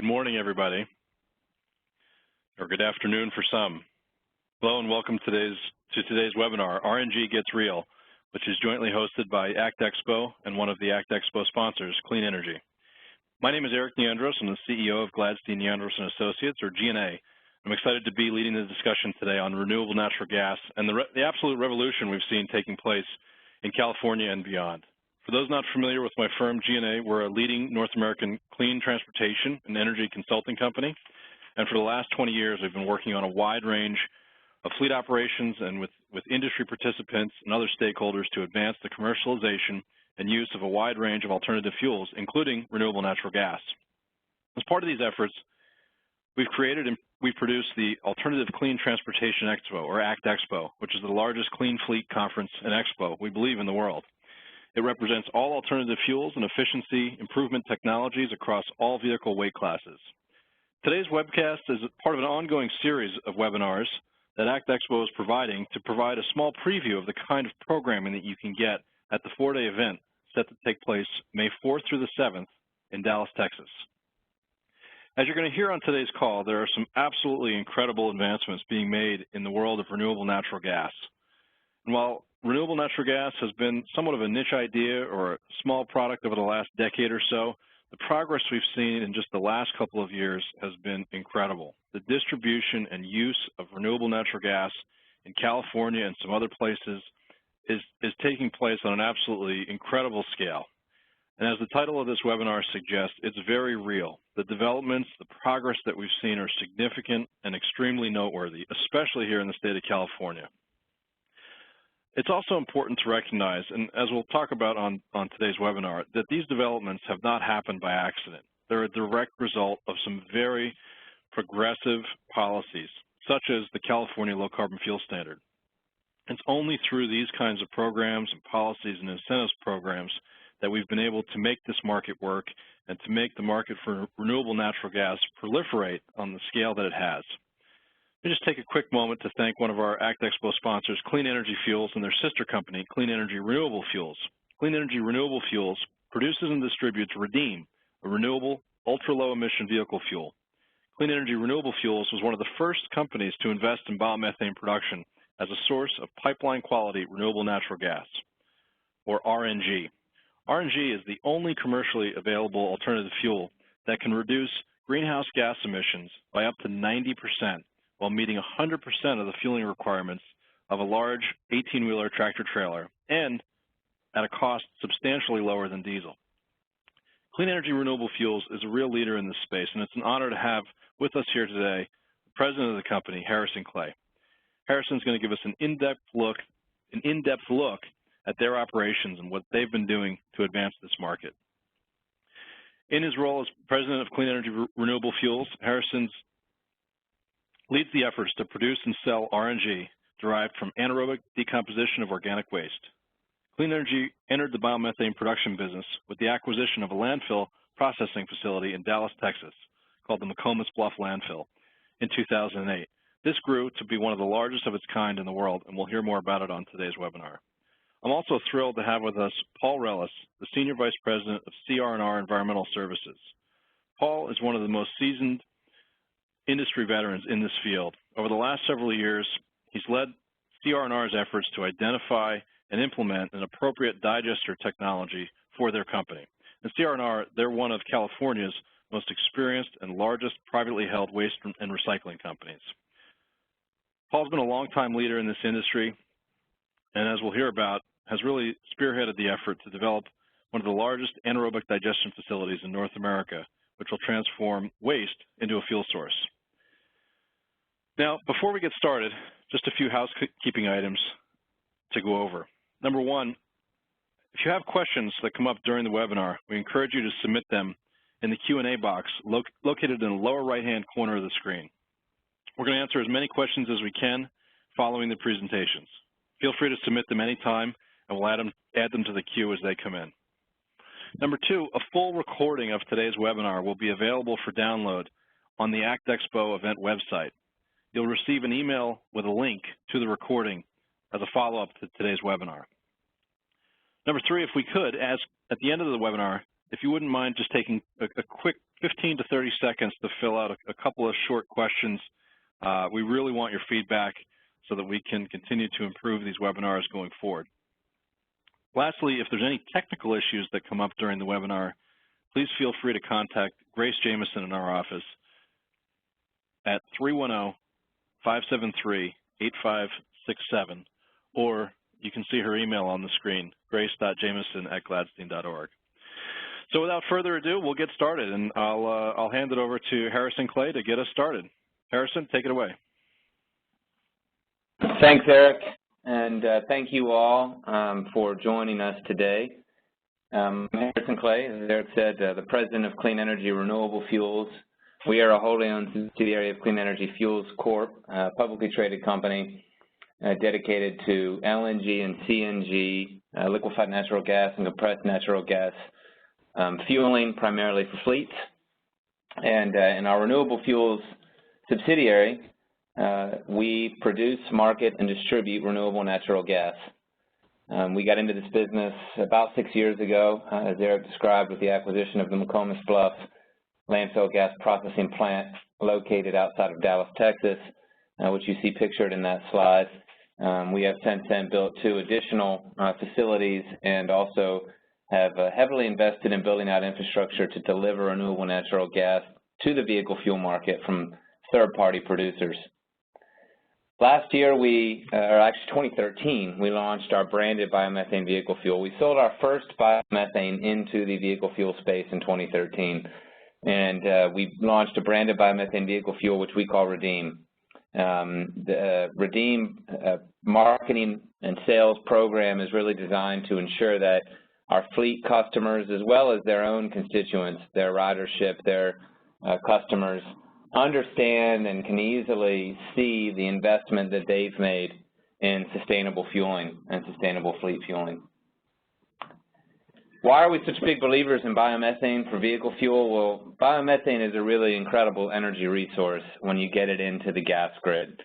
Good morning, everybody, or good afternoon for some. Hello and welcome to today's webinar, RNG Gets Real, which is jointly hosted by ACT Expo and one of the ACT Expo sponsors, Clean Energy. My name is Eric Neandros. I'm the CEO of Gladstein Neandros & Associates, or G&A. I'm excited to be leading the discussion today on renewable natural gas and the absolute revolution we've seen taking place in California and beyond. For those not familiar with my firm, G&A, we're a leading North American clean transportation and energy consulting company. And for the last 20 years, we've been working on a wide range of fleet operations and with industry participants and other stakeholders to advance the commercialization and use of a wide range of alternative fuels, including renewable natural gas. As part of these efforts, we've created and we've produced the Alternative Clean Transportation Expo, or ACT Expo, which is the largest clean fleet conference and expo, we believe, in the world. It represents all alternative fuels and efficiency improvement technologies across all vehicle weight classes. Today's webcast is part of an ongoing series of webinars that ACT Expo is providing to provide a small preview of the kind of programming that you can get at the 4-day event set to take place May 4th through the 7th in Dallas, Texas. As you're going to hear on today's call, there are some absolutely incredible advancements being made in the world of renewable natural gas. And while renewable natural gas has been somewhat of a niche idea or a small product over the last decade or so, the progress we've seen in just the last couple of years has been incredible. The distribution and use of renewable natural gas in California and some other places is taking place on an absolutely incredible scale. And as the title of this webinar suggests, it's very real. The developments, the progress that we've seen are significant and extremely noteworthy, especially here in the state of California. It's also important to recognize, and as we'll talk about on today's webinar, that these developments have not happened by accident. They're a direct result of some very progressive policies, such as the California Low Carbon Fuel Standard. It's only through these kinds of programs and policies and incentives programs that we've been able to make this market work and to make the market for renewable natural gas proliferate on the scale that it has. Let me just take a quick moment to thank one of our ACT Expo sponsors, Clean Energy Fuels, and their sister company, Clean Energy Renewable Fuels. Clean Energy Renewable Fuels produces and distributes REDEEM, a renewable, ultra-low emission vehicle fuel. Clean Energy Renewable Fuels was one of the first companies to invest in biomethane production as a source of pipeline quality renewable natural gas, or RNG. RNG is the only commercially available alternative fuel that can reduce greenhouse gas emissions by up to 90%. While meeting 100% of the fueling requirements of a large 18-wheeler tractor-trailer and at a cost substantially lower than diesel. Clean Energy Renewable Fuels is a real leader in this space, and it's an honor to have with us here today the president of the company, Harrison Clay. Harrison's going to give us an in-depth look at their operations and what they've been doing to advance this market. In his role as president of Clean Energy Renewable Fuels, Harrison leads the efforts to produce and sell RNG derived from anaerobic decomposition of organic waste. Clean Energy entered the biomethane production business with the acquisition of a landfill processing facility in Dallas, Texas, called the McComas Bluff Landfill, in 2008. This grew to be one of the largest of its kind in the world, and we'll hear more about it on today's webinar. I'm also thrilled to have with us Paul Rellis, the Senior Vice President of CR&R Environmental Services. Paul is one of the most seasoned industry veterans in this field. Over the last several years, he's led CR&R's efforts to identify and implement an appropriate digester technology for their company. And CR&R, they're one of California's most experienced and largest privately held waste and recycling companies. Paul's been a longtime leader in this industry, and as we'll hear about, has really spearheaded the effort to develop one of the largest anaerobic digestion facilities in North America, which will transform waste into a fuel source. Now, before we get started, just a few housekeeping items to go over. Number one, if you have questions that come up during the webinar, we encourage you to submit them in the Q&A box located in the lower right-hand corner of the screen. We're going to answer as many questions as we can following the presentations. Feel free to submit them anytime, and we'll add them to the queue as they come in. Number two, a full recording of today's webinar will be available for download on the ACT Expo event website. You'll receive an email with a link to the recording as a follow-up to today's webinar. Number three, if we could, ask at the end of the webinar, if you wouldn't mind just taking a quick 15 to 30 seconds to fill out a couple of short questions. We really want your feedback so that we can continue to improve these webinars going forward. Lastly, if there's any technical issues that come up during the webinar, please feel free to contact Grace Jamison in our office at 310-573-8567, or you can see her email on the screen, grace.jamison@gladstein.org. So without further ado, we'll get started, and I'll hand it over to Harrison Clay to get us started. Harrison, take it away. Thanks, Eric, and thank you all for joining us today. I'm Harrison Clay, as Eric said, the President of Clean Energy Renewable Fuels. We are a wholly owned subsidiary of Clean Energy Fuels Corp., a publicly traded company dedicated to LNG and CNG, liquefied natural gas and compressed natural gas fueling, primarily for fleets. And in our renewable fuels subsidiary, we produce, market, and distribute renewable natural gas. We got into this business about 6 years ago, as Eric described, with the acquisition of the McComas Bluff landfill gas processing plant located outside of Dallas, Texas, which you see pictured in that slide. We have since then built 2 additional facilities and also have heavily invested in building out infrastructure to deliver renewable natural gas to the vehicle fuel market from third-party producers. Last year, or actually 2013, we launched our branded biomethane vehicle fuel. We sold our first biomethane into the vehicle fuel space in 2013. And we launched a branded biomethane vehicle fuel, which we call Redeem. The Redeem marketing and sales program is really designed to ensure that our fleet customers, as well as their own constituents, their ridership, their customers, understand and can easily see the investment that they've made in sustainable fueling and sustainable fleet fueling. Why are we such big believers in biomethane for vehicle fuel? Well, biomethane is a really incredible energy resource when you get it into the gas grid,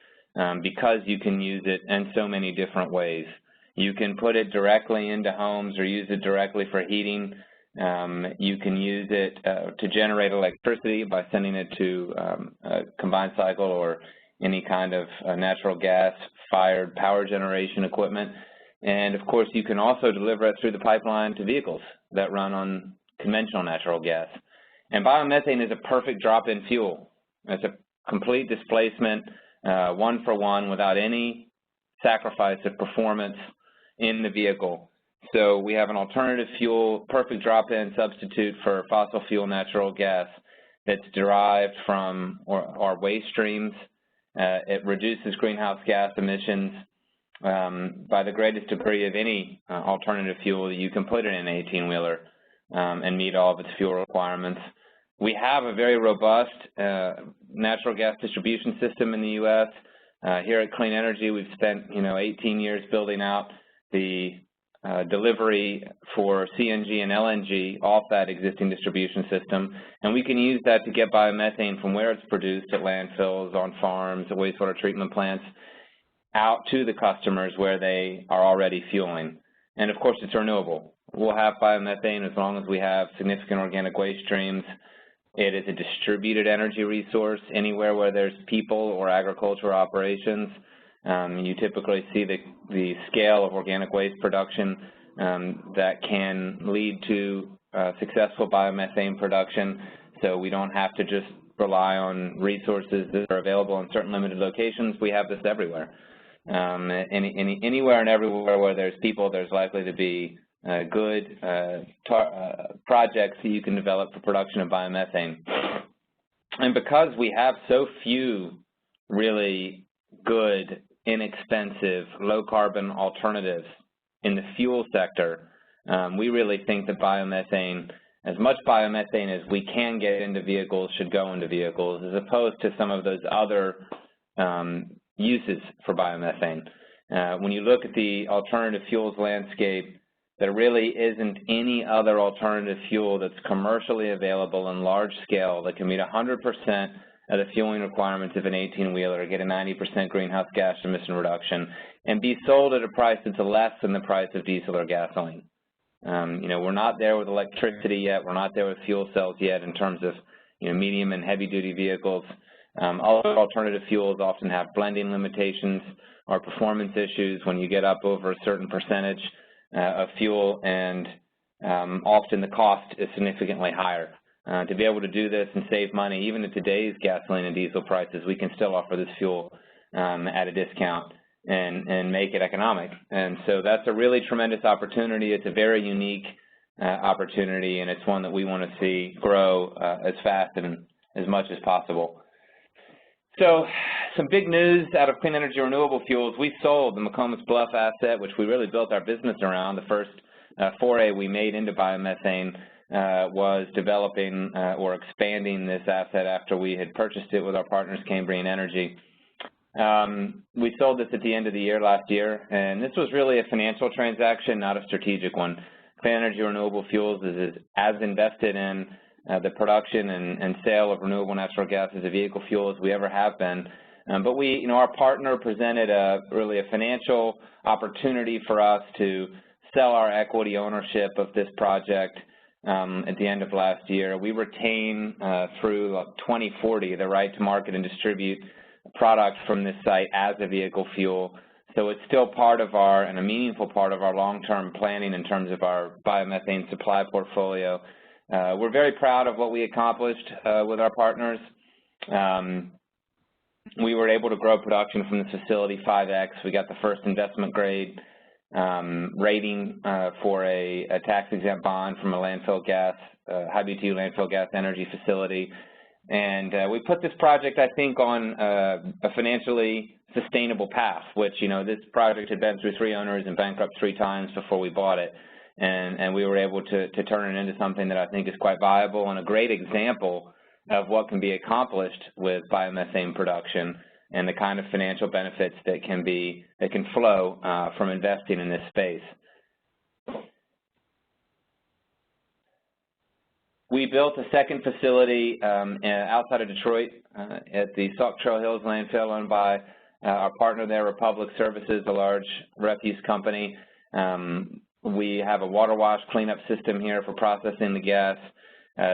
because you can use it in so many different ways. You can put it directly into homes or use it directly for heating. You can use it to generate electricity by sending it to a combined cycle or any kind of natural gas-fired power generation equipment. And, of course, you can also deliver it through the pipeline to vehicles that run on conventional natural gas. And biomethane is a perfect drop-in fuel. It's a complete displacement, one-for-one, without any sacrifice of performance in the vehicle. So we have an alternative fuel, perfect drop-in substitute for fossil fuel natural gas that's derived from our waste streams. It reduces greenhouse gas emissions by the greatest degree of any alternative fuel that you can put in an 18-wheeler and meet all of its fuel requirements. We have a very robust natural gas distribution system in the U.S. Here at Clean Energy, we've spent 18 years building out the delivery for CNG and LNG off that existing distribution system, and we can use that to get biomethane from where it's produced at landfills, on farms, at wastewater treatment plants, out to the customers where they are already fueling. And, of course, it's renewable. We'll have biomethane as long as we have significant organic waste streams. It is a distributed energy resource anywhere where there's people or agricultural operations. You typically see the scale of organic waste production that can lead to successful biomethane production, so we don't have to just rely on resources that are available in certain limited locations. We have this everywhere. Anywhere and everywhere where there's people, there's likely to be good projects that you can develop for production of biomethane. And because we have so few really good, inexpensive, low-carbon alternatives in the fuel sector, we really think that biomethane, as much biomethane as we can get into vehicles, should go into vehicles, as opposed to some of those other uses for biomethane. When you look at the alternative fuels landscape, there really isn't any other alternative fuel that's commercially available in large scale that can meet 100% of the fueling requirements of an 18-wheeler, get a 90% greenhouse gas emission reduction, and be sold at a price that's less than the price of diesel or gasoline. We're not there with electricity yet. We're not there with fuel cells yet in terms of, medium and heavy-duty vehicles. Other alternative fuels often have blending limitations or performance issues when you get up over a certain percentage of fuel, and often the cost is significantly higher. To be able to do this and save money, even at today's gasoline and diesel prices, we can still offer this fuel at a discount and make it economic. And so that's a really tremendous opportunity. It's a very unique opportunity, and it's one that we want to see grow as fast and as much as possible. So some big news out of clean energy renewable fuels. We sold the McComas Bluff asset, which we really built our business around. The first foray we made into biomethane was developing or expanding this asset after we had purchased it with our partners, Cambrian Energy. We sold this at the end of the year last year, and this was really a financial transaction, not a strategic one. Clean energy renewable fuels is as invested in the production and sale of renewable natural gas as a vehicle fuel as we ever have been. But we, our partner presented really a financial opportunity for us to sell our equity ownership of this project at the end of last year. We retain through 2040 the right to market and distribute product from this site as a vehicle fuel. So it's still part of our, and a meaningful part of our long-term planning in terms of our biomethane supply portfolio. We're very proud of what we accomplished with our partners. We were able to grow production from this facility 5x. We got the first investment grade rating for a tax-exempt bond from a landfill gas, high-BTU landfill gas energy facility. And we put this project, I think, on a financially sustainable path, which, this project had been through 3 owners and bankrupt 3 times before we bought it. And we were able to turn it into something that I think is quite viable and a great example of what can be accomplished with biomethane production and the kind of financial benefits that can flow from investing in this space. We built a second facility outside of Detroit at the Sauk Trail Hills landfill, owned by our partner there, Republic Services, a large refuse company. We have a water wash cleanup system here for processing the gas.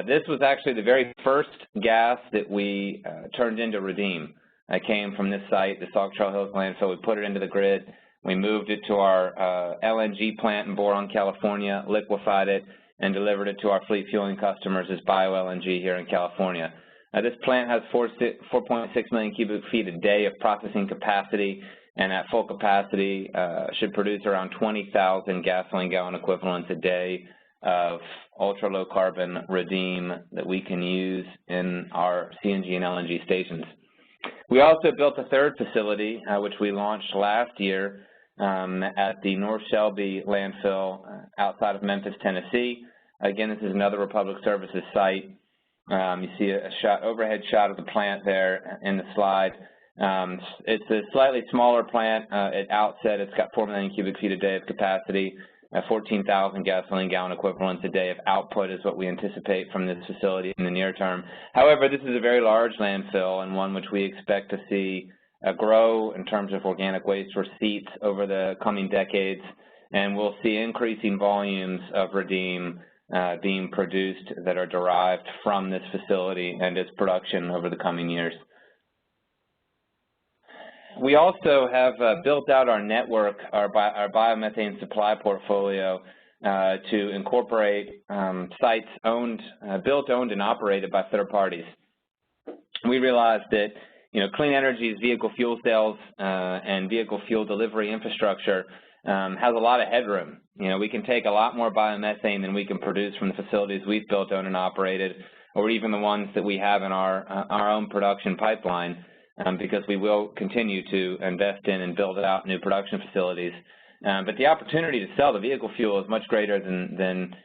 This was actually the very first gas that we turned into Redeem. It came from this site, the Sauk Trail Hills landfill. We put it into the grid. We moved it to our LNG plant in Boron, California, liquefied it, and delivered it to our fleet fueling customers as bio-LNG here in California. This plant has 4.6 million cubic feet a day of processing capacity, and at full capacity should produce around 20,000 gasoline gallon equivalents a day of ultra-low carbon Redeem that we can use in our CNG and LNG stations. We also built a third facility, which we launched last year at the North Shelby landfill outside of Memphis, Tennessee. Again, this is another Republic Services site. You see a overhead shot of the plant there in the slide. It's a slightly smaller plant. At outset, it's got 4 million cubic feet a day of capacity. 14,000 gasoline gallon equivalents a day of output is what we anticipate from this facility in the near term. However, this is a very large landfill and one which we expect to see grow in terms of organic waste receipts over the coming decades, and we'll see increasing volumes of Redeem being produced that are derived from this facility and its production over the coming years. We also have built out our network, our biomethane supply portfolio to incorporate sites built, owned, and operated by third parties. We realized that clean energy's vehicle fuel cells and vehicle fuel delivery infrastructure has a lot of headroom. We can take a lot more biomethane than we can produce from the facilities we've built, owned, and operated, or even the ones that we have in our own production pipeline. Because we will continue to invest in and build out new production facilities. But the opportunity to sell the vehicle fuel is much greater than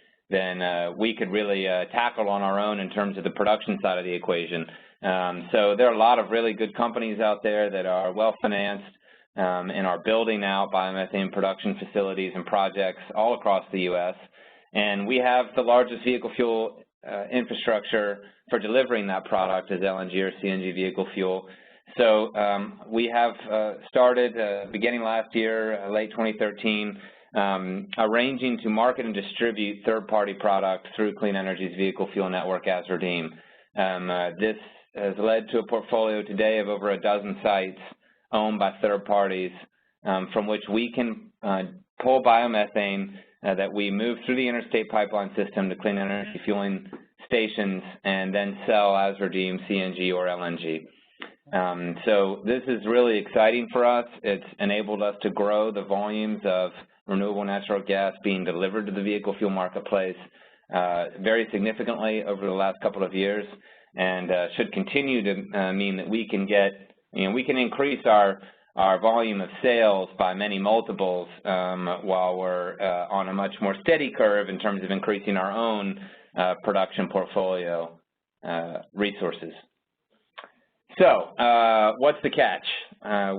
we could really tackle on our own in terms of the production side of the equation. So there are a lot of really good companies out there that are well-financed and are building out biomethane production facilities and projects all across the U.S. And we have the largest vehicle fuel infrastructure for delivering that product as LNG or CNG vehicle fuel. So we have started, beginning last year, late 2013, arranging to market and distribute third-party products through Clean Energy's vehicle fuel network as Redeem. This has led to a portfolio today of over a dozen sites owned by third parties from which we can pull biomethane that we move through the interstate pipeline system to clean energy fueling stations and then sell as Redeem CNG or LNG. So this is really exciting for us. It's enabled us to grow the volumes of renewable natural gas being delivered to the vehicle fuel marketplace very significantly over the last couple of years, and should continue to mean that we can get, we can increase our volume of sales by many multiples while we're on a much more steady curve in terms of increasing our own production portfolio resources. So what's the catch?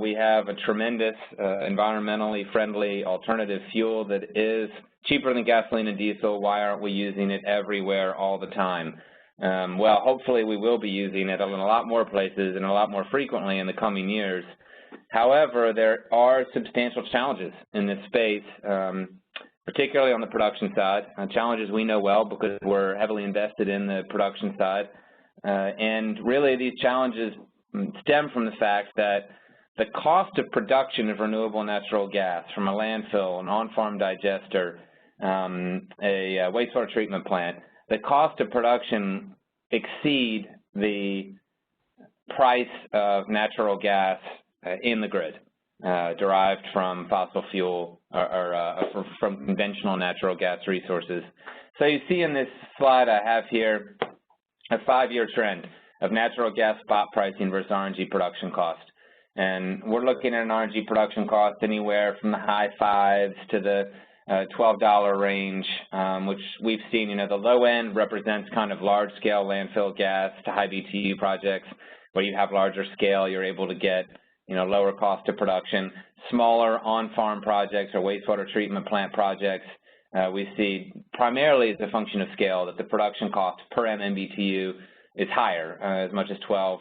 We have a tremendous environmentally friendly alternative fuel that is cheaper than gasoline and diesel. Why aren't we using it everywhere all the time? Well, hopefully we will be using it in a lot more places and a lot more frequently in the coming years. However, there are substantial challenges in this space, particularly on the production side, challenges we know well because we're heavily invested in the production side. And really these challenges stem from the fact that the cost of production of renewable natural gas from a landfill, an on-farm digester, a wastewater treatment plant, the cost of production exceed the price of natural gas in the grid, derived from fossil fuel or from conventional natural gas resources. So you see in this slide I have here a 5-year trend of natural gas spot pricing versus RNG production cost. And we're looking at an RNG production cost anywhere from the high 5s to the $12 range, which we've seen, the low end represents kind of large-scale landfill gas to high BTU projects where you have larger scale, you're able to get, lower cost of production. Smaller on-farm projects or wastewater treatment plant projects, we see primarily as a function of scale that the production cost per MMBTU is higher, as much as $12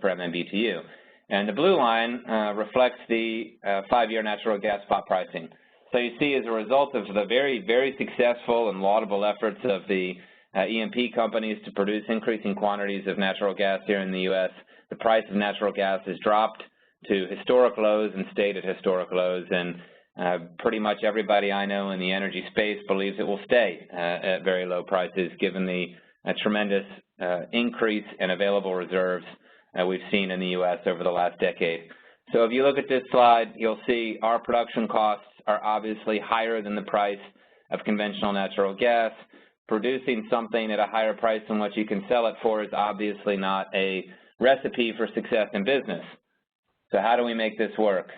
per MMBTU. And the blue line reflects the 5-year natural gas spot pricing. So you see, as a result of the very, very successful and laudable efforts of the E&P companies to produce increasing quantities of natural gas here in the U.S., the price of natural gas has dropped to historic lows and stayed at historic lows. And pretty much everybody I know in the energy space believes it will stay at very low prices given the tremendous increase in available reserves we've seen in the U.S. over the last decade. So if you look at this slide, you'll see our production costs are obviously higher than the price of conventional natural gas. Producing something at a higher price than what you can sell it for is obviously not a recipe for success in business. So how do we make this work?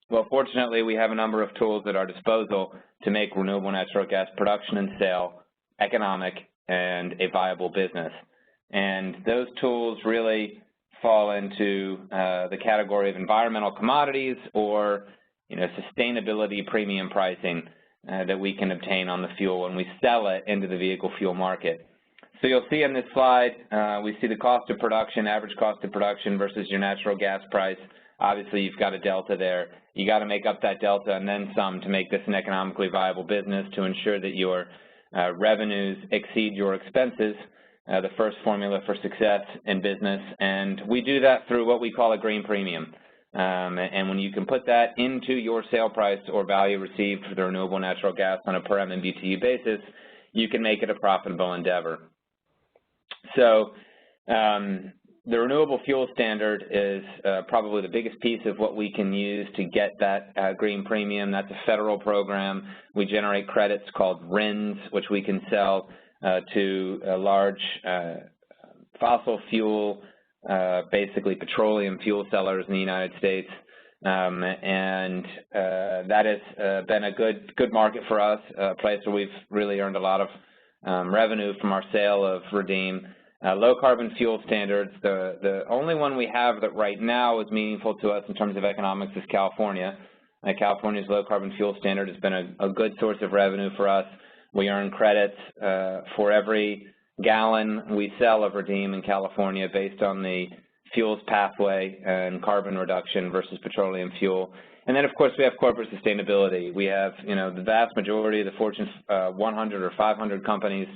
Well, fortunately, we have a number of tools at our disposal to make renewable natural gas production and sale economic and a viable business. And those tools really fall into the category of environmental commodities or sustainability premium pricing that we can obtain on the fuel when we sell it into the vehicle fuel market. So you'll see on this slide, we see the cost of production, average cost of production versus your natural gas price. Obviously, you've got a delta there. You got to make up that delta and then some to make this an economically viable business to ensure that your revenues exceed your expenses, the first formula for success in business. And we do that through what we call a green premium. And when you can put that into your sale price or value received for the renewable natural gas on a per MMBTU basis, you can make it a profitable endeavor. So the renewable fuel standard is probably the biggest piece of what we can use to get that green premium. That's a federal program. We generate credits called RINs, which we can sell to large fossil fuel, basically petroleum fuel sellers in the United States. And that has been a good market for us, a place where we've really earned a lot of revenue from our sale of Redeem. Low carbon fuel standards, the only one we have that right now is meaningful to us in terms of economics is California. California's low carbon fuel standard has been a good source of revenue for us. We earn credits for every gallon we sell of Redeem in California based on the fuels pathway and carbon reduction versus petroleum fuel. And then, of course, we have corporate sustainability. We have, the vast majority of the Fortune 100 or 500 companies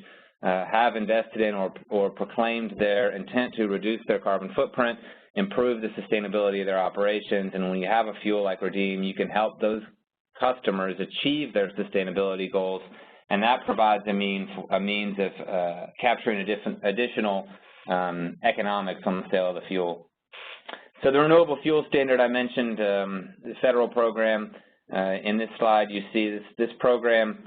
have invested in or proclaimed their intent to reduce their carbon footprint, improve the sustainability of their operations. And when you have a fuel like Redeem, you can help those customers achieve their sustainability goals, and that provides a means of capturing additional economics on the sale of the fuel. So the Renewable Fuel Standard, I mentioned the federal program. In this slide, you see this program.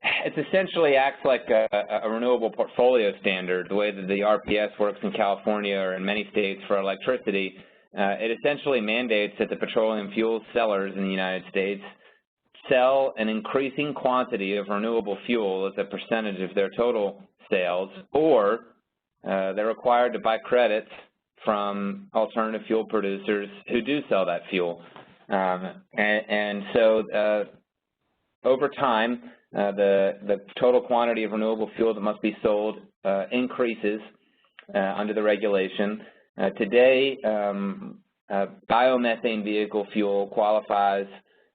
It essentially acts like a renewable portfolio standard, the way that the RPS works in California or in many states for electricity. It essentially mandates that the petroleum fuel sellers in the United States sell an increasing quantity of renewable fuel as a percentage of their total sales, or they're required to buy credits from alternative fuel producers who do sell that fuel. And so over time, the total quantity of renewable fuel that must be sold increases under the regulation. Today, biomethane vehicle fuel qualifies,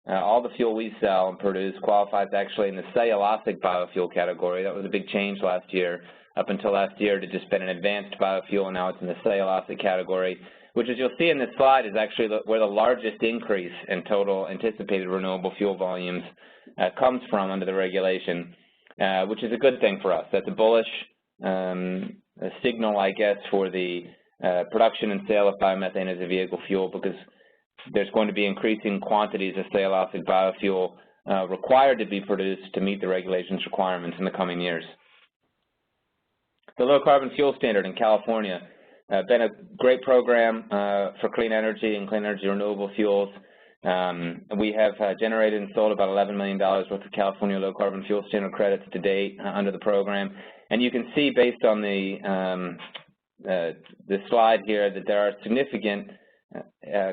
all the fuel we sell and produce qualifies actually in the cellulosic biofuel category. That was a big change last year. Up until last year, it had just been an advanced biofuel, and now it's in the cellulosic category, which, as you'll see in this slide, is actually where the largest increase in total anticipated renewable fuel volumes comes from under the regulation, which is a good thing for us. That's a bullish signal, I guess, for the production and sale of biomethane as a vehicle fuel, because there's going to be increasing quantities of cellulosic biofuel required to be produced to meet the regulations requirements in the coming years. The Low Carbon Fuel Standard in California been a great program for clean energy and clean energy renewable fuels. We have generated and sold about $11 million worth of California Low Carbon Fuel Standard credits to date under the program. And you can see, based on the slide here, that there are significant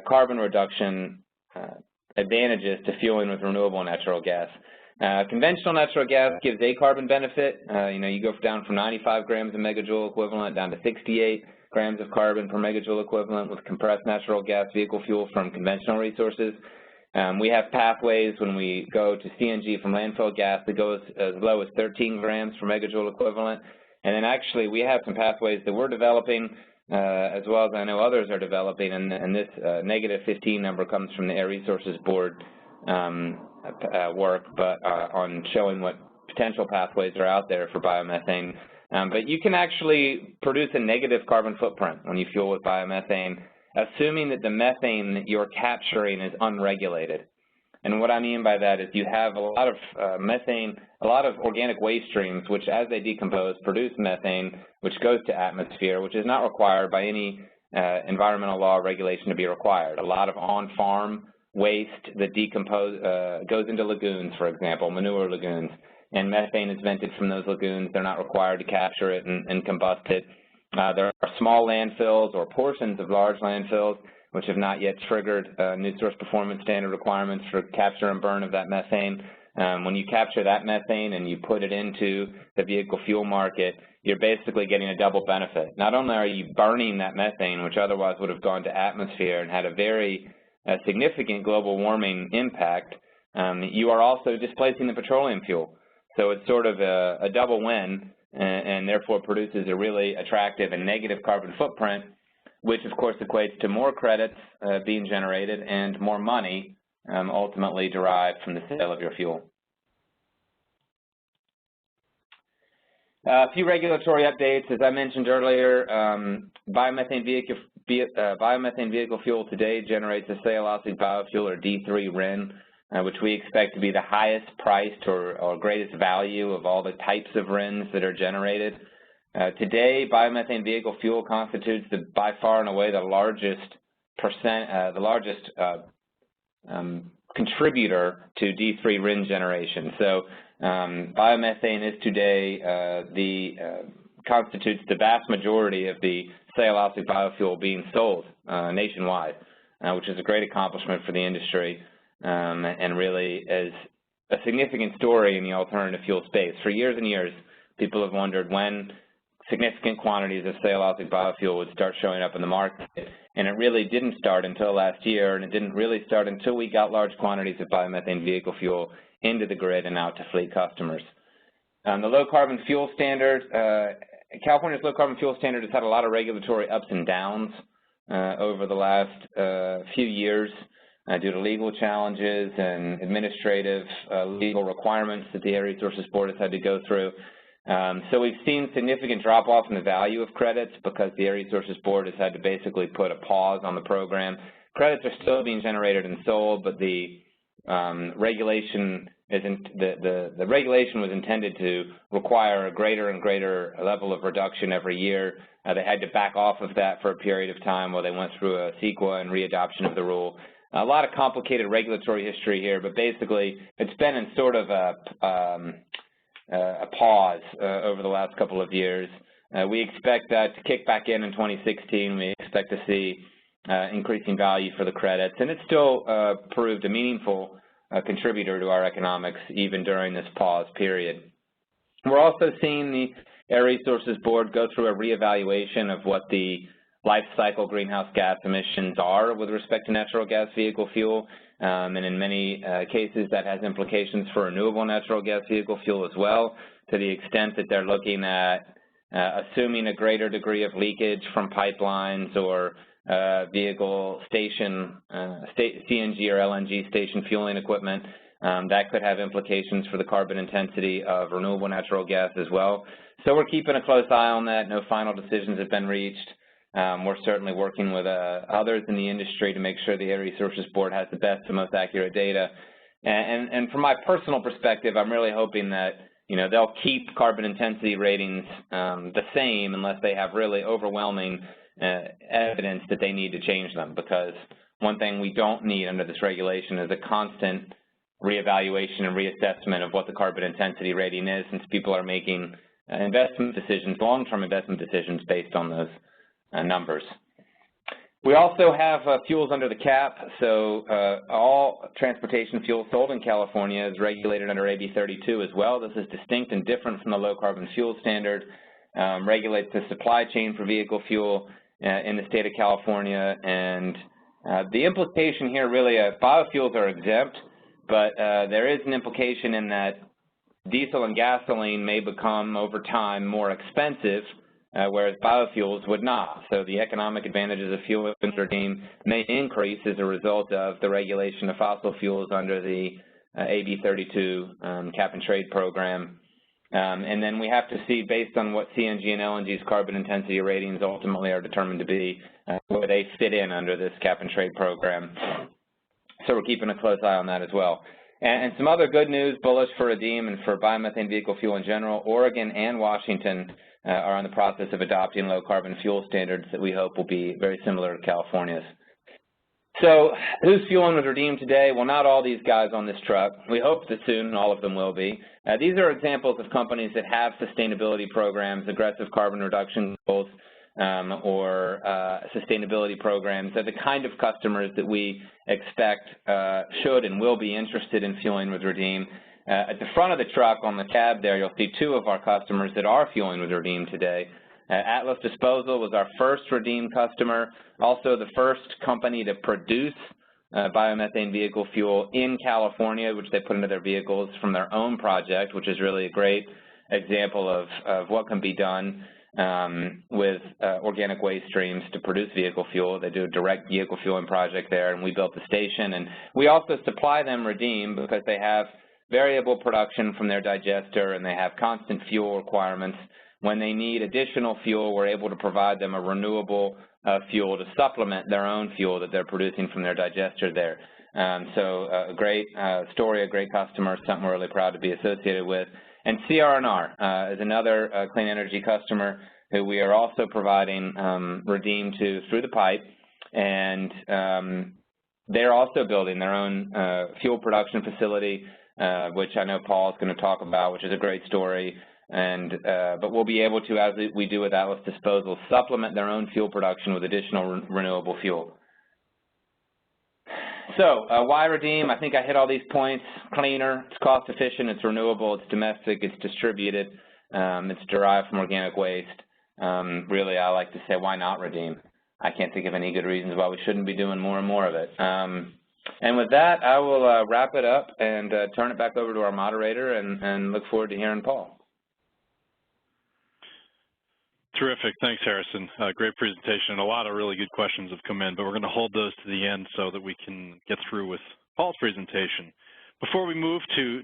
carbon reduction advantages to fueling with renewable natural gas. Conventional natural gas gives a carbon benefit. You go down from 95 grams of megajoule equivalent down to 68 grams of carbon per megajoule equivalent with compressed natural gas vehicle fuel from conventional resources. We have pathways when we go to CNG from landfill gas that goes as low as 13 grams per megajoule equivalent. And then actually we have some pathways that we're developing, as well as I know others are developing, and this negative 15 number comes from the Air Resources Board work, but on showing what potential pathways are out there for biomethane. But you can actually produce a negative carbon footprint when you fuel with biomethane, assuming that the methane that you're capturing is unregulated. And what I mean by that is you have a lot of methane, a lot of organic waste streams, which as they decompose produce methane, which goes to atmosphere, which is not required by any environmental law or regulation to be required. A lot of on-farm waste that goes into lagoons, for example, manure lagoons, and methane is vented from those lagoons. They're not required to capture it and combust it. There are small landfills or portions of large landfills which have not yet triggered New Source Performance Standard requirements for capture and burn of that methane. When you capture that methane and you put it into the vehicle fuel market, you're basically getting a double benefit. Not only are you burning that methane, which otherwise would have gone to atmosphere and had a very significant global warming impact, you are also displacing the petroleum fuel. So it's sort of a double win, and therefore produces a really attractive and negative carbon footprint, which of course equates to more credits being generated and more money ultimately derived from the sale of your fuel. A few regulatory updates. As I mentioned earlier, biomethane vehicle fuel today generates a cellulosic biofuel, or D3 RIN, which we expect to be the highest priced or greatest value of all the types of RINs that are generated. Today, biomethane vehicle fuel constitutes by far and away the largest contributor to D3 RIN generation. So biomethane is today constitutes the vast majority of the cellulosic biofuel being sold nationwide, which is a great accomplishment for the industry, and really is a significant story in the alternative fuel space. For years and years, people have wondered when significant quantities of cellulosic biofuel would start showing up in the market. And it really didn't start until last year, and it didn't really start until we got large quantities of biomethane vehicle fuel into the grid and out to fleet customers. The low carbon fuel standard, California's low carbon fuel standard has had a lot of regulatory ups and downs over the last few years due to legal challenges and administrative legal requirements that the Air Resources Board has had to go through. So we've seen significant drop-off in the value of credits because the Air Resources Board has had to basically put a pause on the program. Credits are still being generated and sold, but the regulation the regulation was intended to require a greater and greater level of reduction every year. They had to back off of that for a period of time while they went through a CEQA and readoption of the rule. A lot of complicated regulatory history here, but basically it's been in sort of a pause over the last couple of years. We expect that to kick back in 2016. We expect to see increasing value for the credits, and it's still proved a meaningful contributor to our economics even during this pause period. We're also seeing the Air Resources Board go through a reevaluation of what the life cycle greenhouse gas emissions are with respect to natural gas vehicle fuel, and in many cases that has implications for renewable natural gas vehicle fuel as well, to the extent that they're looking at assuming a greater degree of leakage from pipelines or vehicle station, CNG or LNG station fueling equipment. That could have implications for the carbon intensity of renewable natural gas as well. So we're keeping a close eye on that. No final decisions have been reached. We're certainly working with others in the industry to make sure the Air Resources Board has the best and most accurate data. And from my personal perspective, I'm really hoping that they'll keep carbon intensity ratings the same unless they have really overwhelming evidence that they need to change them, because one thing we don't need under this regulation is a constant reevaluation and reassessment of what the carbon intensity rating is, since people are making investment decisions, long-term investment decisions based on those numbers. We also have fuels under the cap, so all transportation fuel sold in California is regulated under AB 32 as well. This is distinct and different from the low carbon fuel standard, regulates the supply chain for vehicle fuel in the state of California, and the implication here really, biofuels are exempt, but there is an implication in that diesel and gasoline may become over time more expensive, whereas biofuels would not. So the economic advantages of fuel regime may increase as a result of the regulation of fossil fuels under the AB 32 cap and trade program. And then we have to see, based on what CNG and LNG's carbon intensity ratings ultimately are determined to be, where they fit in under this cap and trade program. So we're keeping a close eye on that as well. And some other good news, bullish for REDEEM and for biomethane vehicle fuel in general. Oregon and Washington are in the process of adopting low carbon fuel standards that we hope will be very similar to California's. So who's fueling with REDEEM today? Well, not all these guys on this truck. We hope that soon all of them will be. These are examples of companies that have sustainability programs, aggressive carbon reduction goals, or sustainability programs. They're the kind of customers that we expect should and will be interested in fueling with REDEEM. At the front of the truck on the cab there, you'll see two of our customers that are fueling with REDEEM today. Atlas Disposal was our first REDEEM customer, also the first company to produce biomethane vehicle fuel in California, which they put into their vehicles from their own project, which is really a great example of what can be done with organic waste streams to produce vehicle fuel. They do a direct vehicle fueling project there, and we built the station. And we also supply them REDEEM because they have variable production from their digester, and they have constant fuel requirements. When they need additional fuel, we're able to provide them a renewable fuel to supplement their own fuel that they're producing from their digester there. So a great story, a great customer, something we're really proud to be associated with. And CR&R is another clean energy customer who we are also providing REDEEM to through the pipe, and they're also building their own fuel production facility, which I know Paul is going to talk about, which is a great story. And but we'll be able to, as we do with Atlas Disposal, supplement their own fuel production with additional renewable fuel. So why REDEEM? I think I hit all these points. Cleaner, it's cost efficient, it's renewable, it's domestic, it's distributed, it's derived from organic waste. really, I like to say, why not redeem? I can't think of any good reasons why we shouldn't be doing more and more of it. And with that, I will wrap it up and turn it back over to our moderator and look forward to hearing Paul. Terrific. Thanks, Harrison. Great presentation. A lot of really good questions have come in, but we're going to hold those to the end so that we can get through with Paul's presentation. Before we move to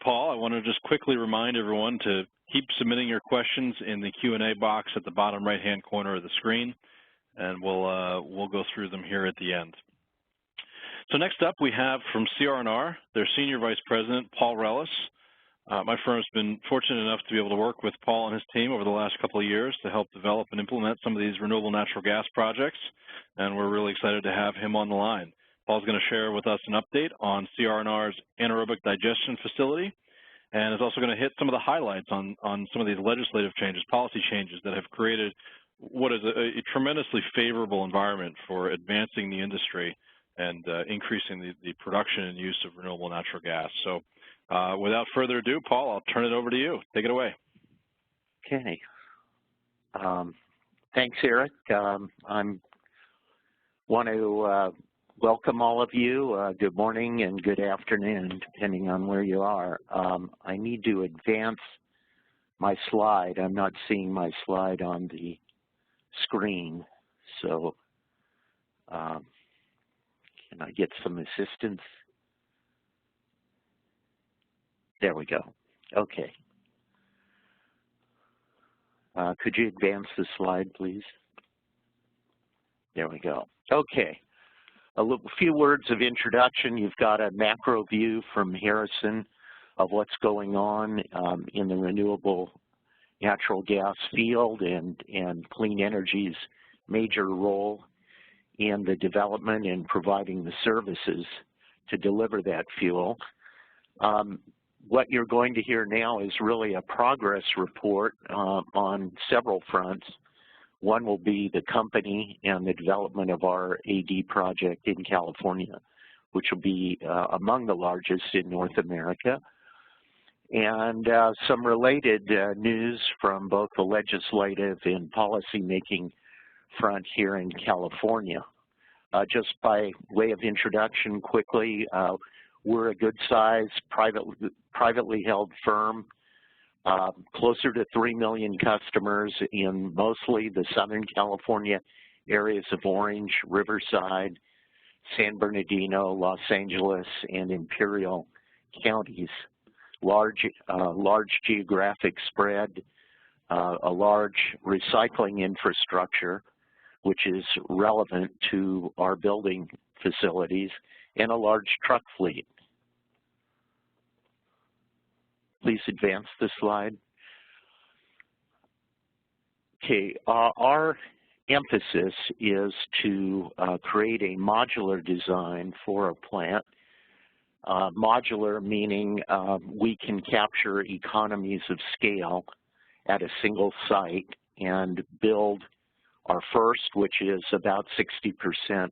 Paul, I want to just quickly remind everyone to keep submitting your questions in the Q&A box at the bottom right-hand corner of the screen, and we'll go through them here at the end. So next up, we have from CR&R, their Senior Vice President, Paul Rellis. My firm has been fortunate enough to be able to work with Paul and his team over the last couple of years to help develop and implement some of these renewable natural gas projects, and we're really excited to have him on the line. Paul's going to share with us an update on CR&R's anaerobic digestion facility, and is also going to hit some of the highlights on some of these legislative changes, policy changes that have created what is a tremendously favorable environment for advancing the industry and increasing the production and use of renewable natural gas. So without further ado, Paul, I'll turn it over to you. Take it away. Okay. Thanks, Eric. I want to welcome all of you. Good morning and good afternoon, depending on where you are. I need to advance my slide. I'm not seeing my slide on the screen, so can I get some assistance? There we go. Okay. Could you advance the slide, please? There we go. Okay. A few words of introduction. You've got a macro view from Harrison of what's going on in the renewable natural gas field and clean energy's major role in the development and providing the services to deliver that fuel. What you're going to hear now is really a progress report on several fronts. One will be the company and the development of our AD project in California, which will be among the largest in North America. And some related news from both the legislative and policymaking front here in California. Just by way of introduction quickly, we're a good-sized, privately held firm, closer to 3 million customers in mostly the Southern California areas of Orange, Riverside, San Bernardino, Los Angeles, and Imperial counties. Large geographic spread, a large recycling infrastructure, which is relevant to our building facilities, and a large truck fleet. Please advance the slide. Okay, our emphasis is to create a modular design for a plant. Modular meaning we can capture economies of scale at a single site and build our first, which is about 60%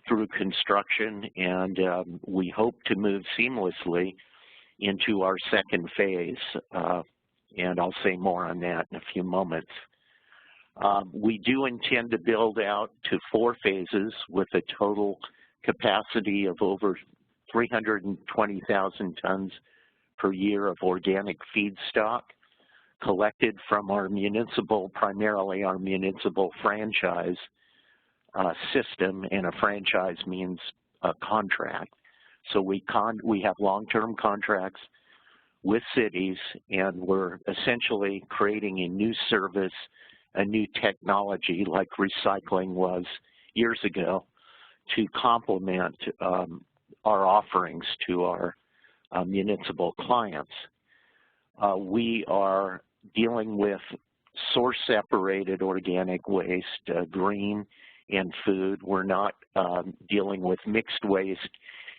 through construction, and we hope to move seamlessly into our second phase, and I'll say more on that in a few moments. We do intend to build out to 4 phases with a total capacity of over 320,000 tons per year of organic feedstock collected from our municipal, primarily our municipal franchise system, and a franchise means a contract. So we have long-term contracts with cities, and we're essentially creating a new service, a new technology like recycling was years ago to complement our offerings to our municipal clients. We are dealing with source-separated organic waste, green and food. We're not dealing with mixed waste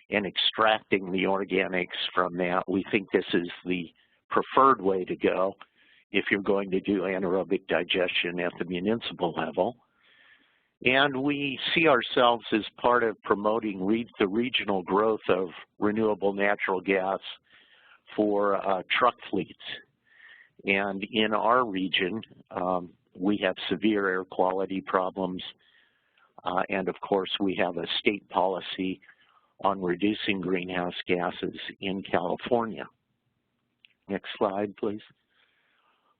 and extracting the organics from that. We think this is the preferred way to go if you're going to do anaerobic digestion at the municipal level. And we see ourselves as part of promoting the regional growth of renewable natural gas for truck fleets. And in our region, We have severe air quality problems, and of course we have a state policy on reducing greenhouse gases in California. Next slide, please.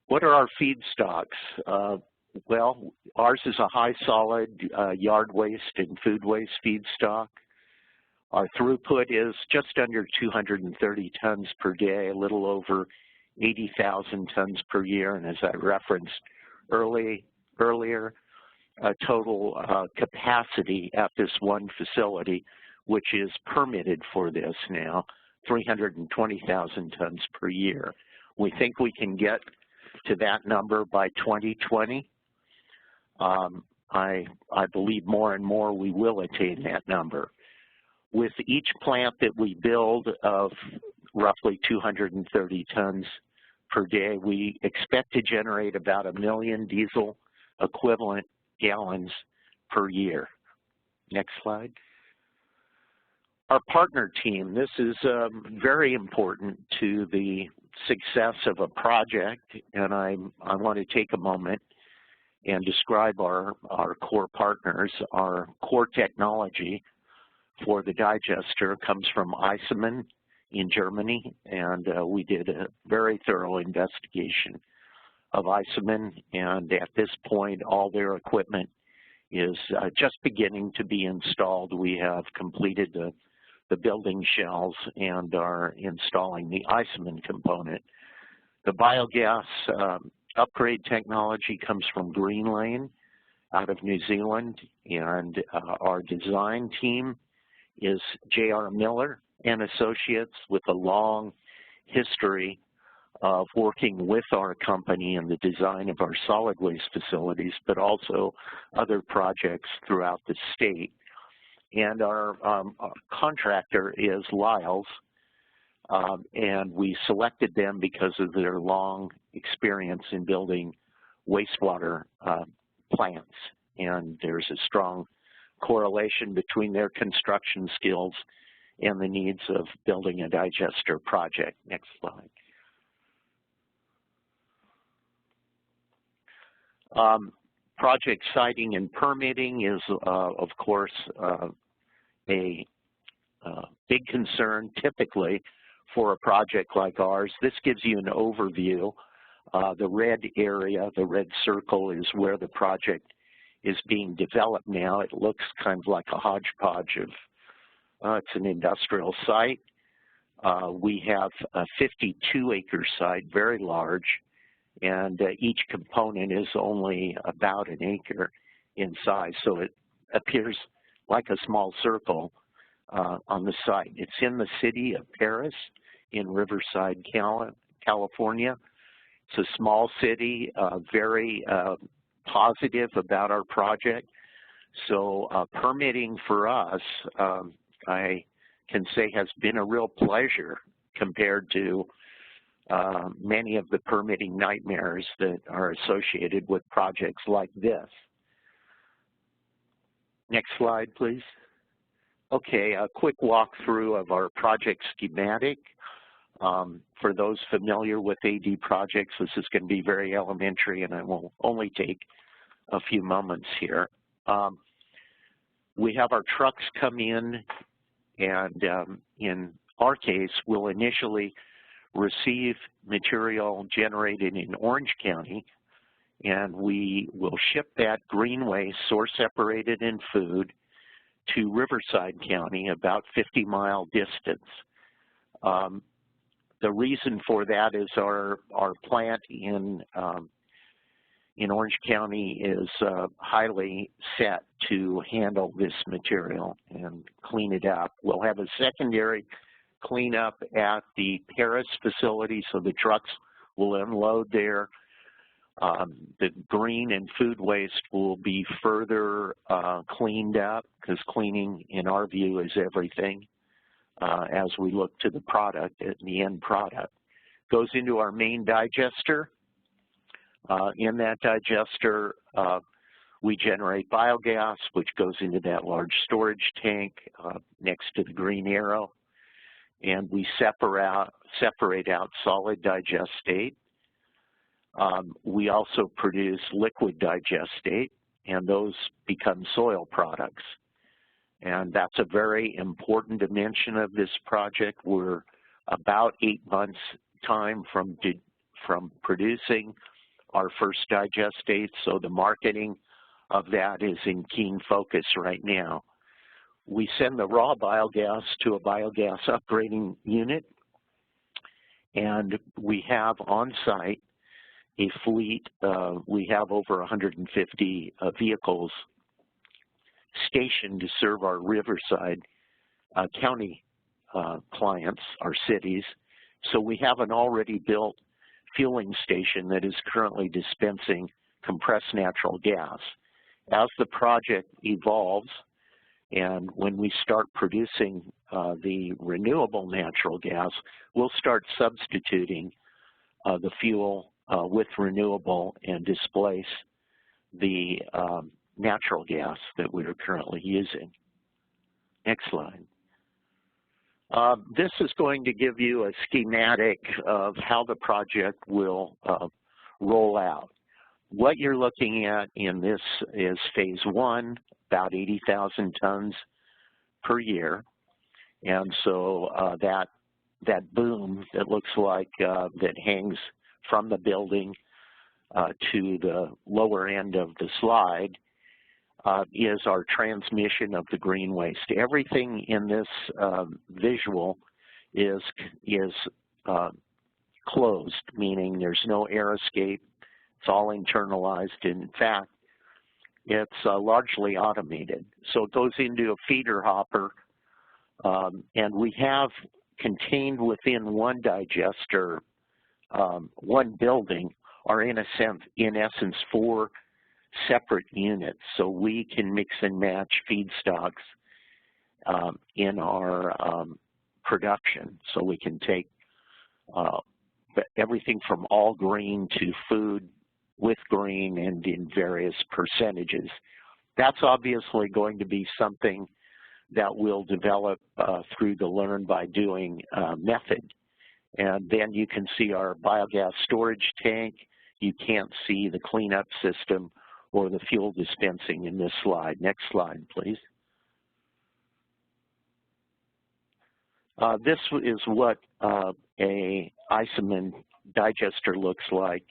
What are our feedstocks? Well, ours is a high solid yard waste and food waste feedstock. Our throughput is just under 230 tons per day, a little over 80,000 tons per year, and as I referenced earlier, a total capacity at this one facility, which is permitted for this now, 320,000 tons per year. We think we can get to that number by 2020. I believe more and more we will attain that number. With each plant that we build of roughly 230 tons per day, we expect to generate about 1 million diesel equivalent gallons per year. Next slide. Our partner team, this is very important to the success of a project, and I want to take a moment and describe our core partners. Our core technology for the digester comes from Eisenmann in Germany, and we did a very thorough investigation of Eisenmann, and at this point all their equipment is just beginning to be installed. We have completed the building shells and are installing the Eisenmann component. The biogas upgrade technology comes from Green Lane out of New Zealand, and our design team is J.R. Miller and Associates, with a long history of working with our company in the design of our solid waste facilities, but also other projects throughout the state. And our contractor is Lyles, and we selected them because of their long experience in building wastewater plants. And there's a strong correlation between their construction skills and the needs of building a digester project. Next slide. Project siting and permitting is, of course, a big concern typically for a project like ours. This gives you an overview. The red area, the red circle, is where the project is being developed now. It looks kind of like a hodgepodge of, it's an industrial site. We have a 52-acre site, very large, and each component is only about an acre in size, so it appears like a small circle on the site. It's in the city of Paris in Riverside, California. It's a small city, very positive about our project. So permitting for us, I can say, has been a real pleasure compared to many of the permitting nightmares that are associated with projects like this. Next slide, please. Okay, a quick walkthrough of our project schematic. For those familiar with AD projects, this is going to be very elementary, and I will only take a few moments here. We have our trucks come in, and in our case, we'll initially receive material generated in Orange County, and we will ship that green waste, source separated in food, to Riverside County, about 50-mile distance. The reason for that is our plant in Orange County is highly set to handle this material and clean it up. We'll have a secondary cleanup at the Paris facility, so the trucks will unload there. The green and food waste will be further cleaned up, because cleaning, in our view, is everything as we look to the product, the end product. Goes into our main digester. In that digester, we generate biogas, which goes into that large storage tank next to the green arrow, and we separate out solid digestate. We also produce liquid digestate, and those become soil products. And that's a very important dimension of this project. We're about 8 months time from producing our first digestate, so the marketing of that is in keen focus right now. We send the raw biogas to a biogas upgrading unit, and we have on site a fleet. We have over 150 vehicles stationed to serve our Riverside County clients, our cities. So we have an already built fueling station that is currently dispensing compressed natural gas. As the project evolves, and when we start producing the renewable natural gas, we'll start substituting the fuel with renewable and displace the natural gas that we are currently using. Next slide. This is going to give you a schematic of how the project will roll out. What you're looking at in this is phase 1, about 80,000 tons per year. And so that boom that looks like that hangs from the building to the lower end of the slide is our transmission of the green waste. Everything in this visual is closed, meaning there's no air escape. It's all internalized. In fact, it's largely automated. So it goes into a feeder hopper, and we have contained within one digester, one building, are in essence 4 separate units, so we can mix and match feedstocks in our production. So we can take everything from all green to food with green and in various percentages. That's obviously going to be something that we'll develop through the learn by doing method. And then you can see our biogas storage tank. You can't see the cleanup system or the fuel dispensing in this slide. Next slide, please. This is what a Isoman digester looks like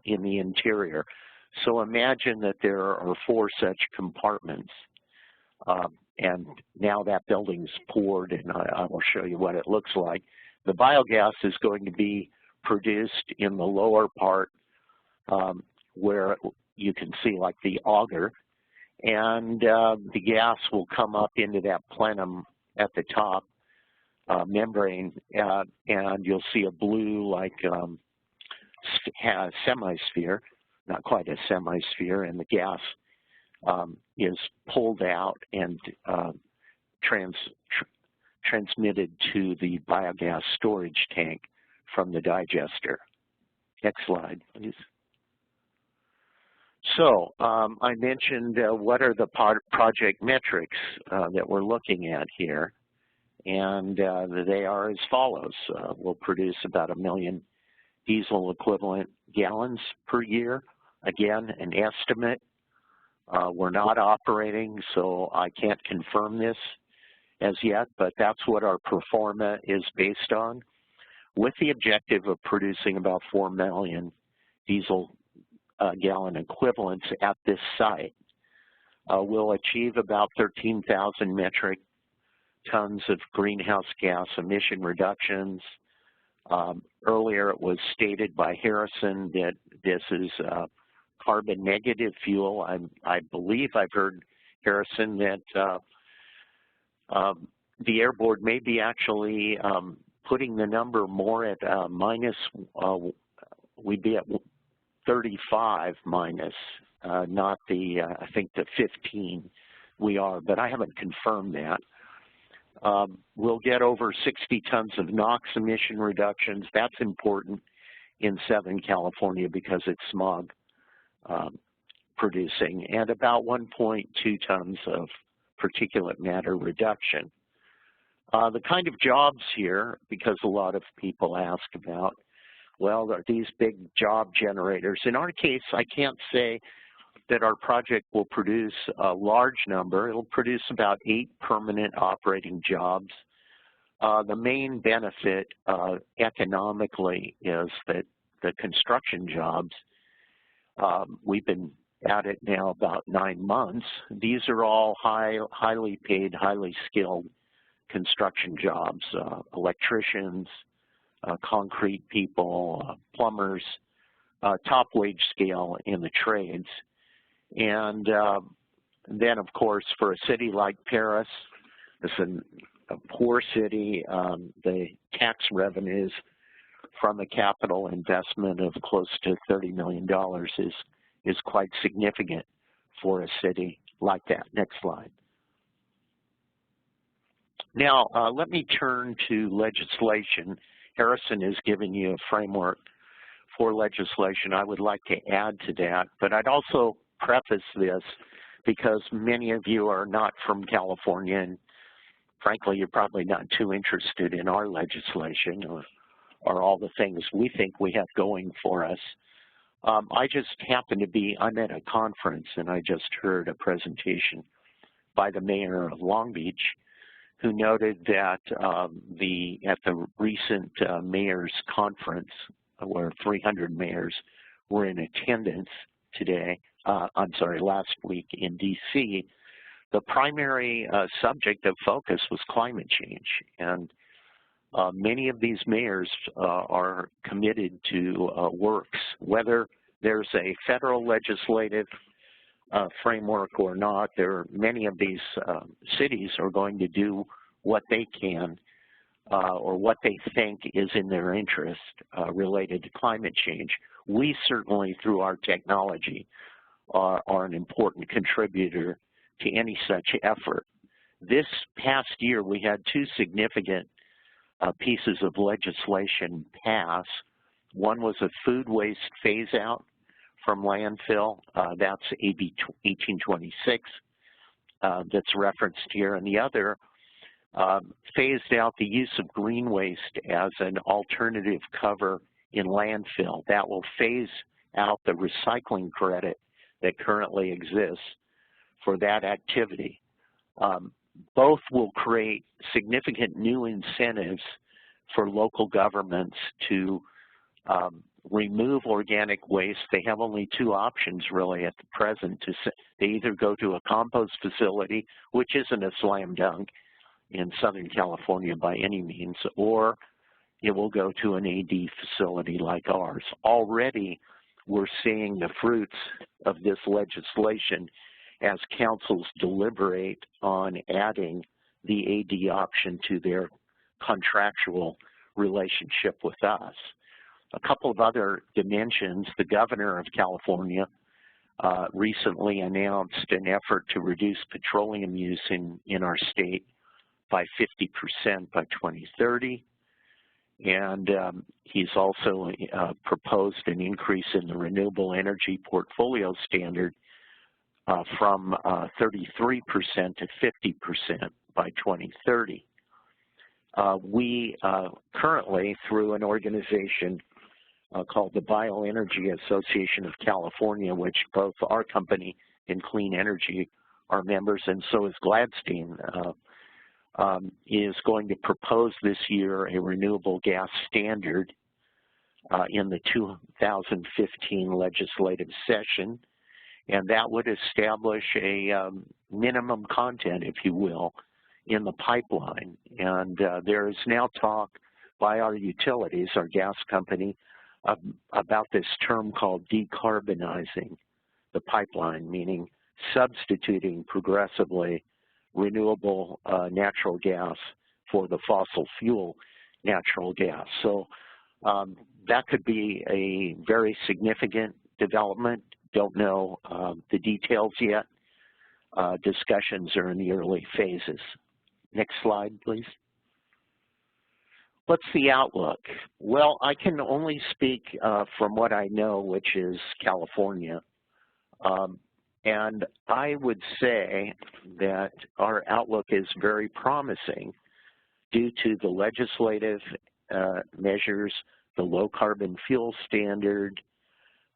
in the interior. So imagine that there are 4 such compartments. And now that building's poured, and I will show you what it looks like. The biogas is going to be produced in the lower part where you can see like the auger, and the gas will come up into that plenum at the top membrane, and you'll see a blue like semisphere, not quite a semisphere, and the gas is pulled out and transmitted to the biogas storage tank from the digester. Next slide, please. So I mentioned what are the project metrics that we're looking at here, and they are as follows. We'll produce about 1 million diesel equivalent gallons per year. Again, an estimate. We're not operating, so I can't confirm this as yet, but that's what our pro forma is based on, with the objective of producing about 4 million diesel gallon equivalents at this site. We'll achieve about 13,000 metric tons of greenhouse gas emission reductions. Earlier it was stated by Harrison that this is carbon negative fuel. I believe I've heard, Harrison, that the Air Board may be actually putting the number more at minus, we'd be at 35 minus, not the, I think the 15 we are, but I haven't confirmed that. We'll get over 60 tons of NOx emission reductions. That's important in Southern California because it's smog producing, and about 1.2 tons of particulate matter reduction. The kind of jobs here, because a lot of people ask about, Well, are these big job generators? In our case, I can't say that our project will produce a large number. It'll produce about 8 permanent operating jobs. The main benefit economically is that the construction jobs, we've been at it now about 9 months. These are all highly paid, highly skilled construction jobs, electricians, concrete people, plumbers, top wage scale in the trades. And then, of course, for a city like Paris, it's a poor city, the tax revenues from a capital investment of close to $30 million is quite significant for a city like that. Next slide. Now, let me turn to legislation. Harrison has given you a framework for legislation. I would like to add to that, but I'd also preface this because many of you are not from California, and frankly, you're probably not too interested in our legislation or all the things we think we have going for us. I just happened to be, I'm at a conference, and I just heard a presentation by the mayor of Long Beach, who noted that at the recent mayor's conference, where 300 mayors were in attendance last week in D.C., the primary subject of focus was climate change. And many of these mayors are committed to works, whether there's a federal legislative framework or not. Many of these cities are going to do what they can or what they think is in their interest related to climate change. We certainly, through our technology, are an important contributor to any such effort. This past year, we had 2 significant pieces of legislation pass. One was a food waste phase-out from landfill. That's AB 1826 that's referenced here. And the other phased out the use of green waste as an alternative cover in landfill. That will phase out the recycling credit that currently exists for that activity. Both will create significant new incentives for local governments to remove organic waste. They have only 2 options really at the present. They either go to a compost facility, which isn't a slam dunk in Southern California by any means, or it will go to an AD facility like ours. Already we're seeing the fruits of this legislation as councils deliberate on adding the AD option to their contractual relationship with us. A couple of other dimensions. The governor of California recently announced an effort to reduce petroleum use in our state by 50% by 2030. And he's also proposed an increase in the renewable energy portfolio standard from 33% to 50% by 2030. We currently, through an organization called the Bioenergy Association of California, which both our company and Clean Energy are members, and so is Gladstein, is going to propose this year a renewable gas standard in the 2015 legislative session, and that would establish a minimum content, if you will, in the pipeline. And there is now talk by our utilities, our gas company, about this term called decarbonizing the pipeline, meaning substituting progressively renewable natural gas for the fossil fuel natural gas. So that could be a very significant development. Don't know the details yet. Discussions are in the early phases. Next slide, please. What's the outlook? Well, I can only speak from what I know, which is California. And I would say that our outlook is very promising due to the legislative measures, the low carbon fuel standard,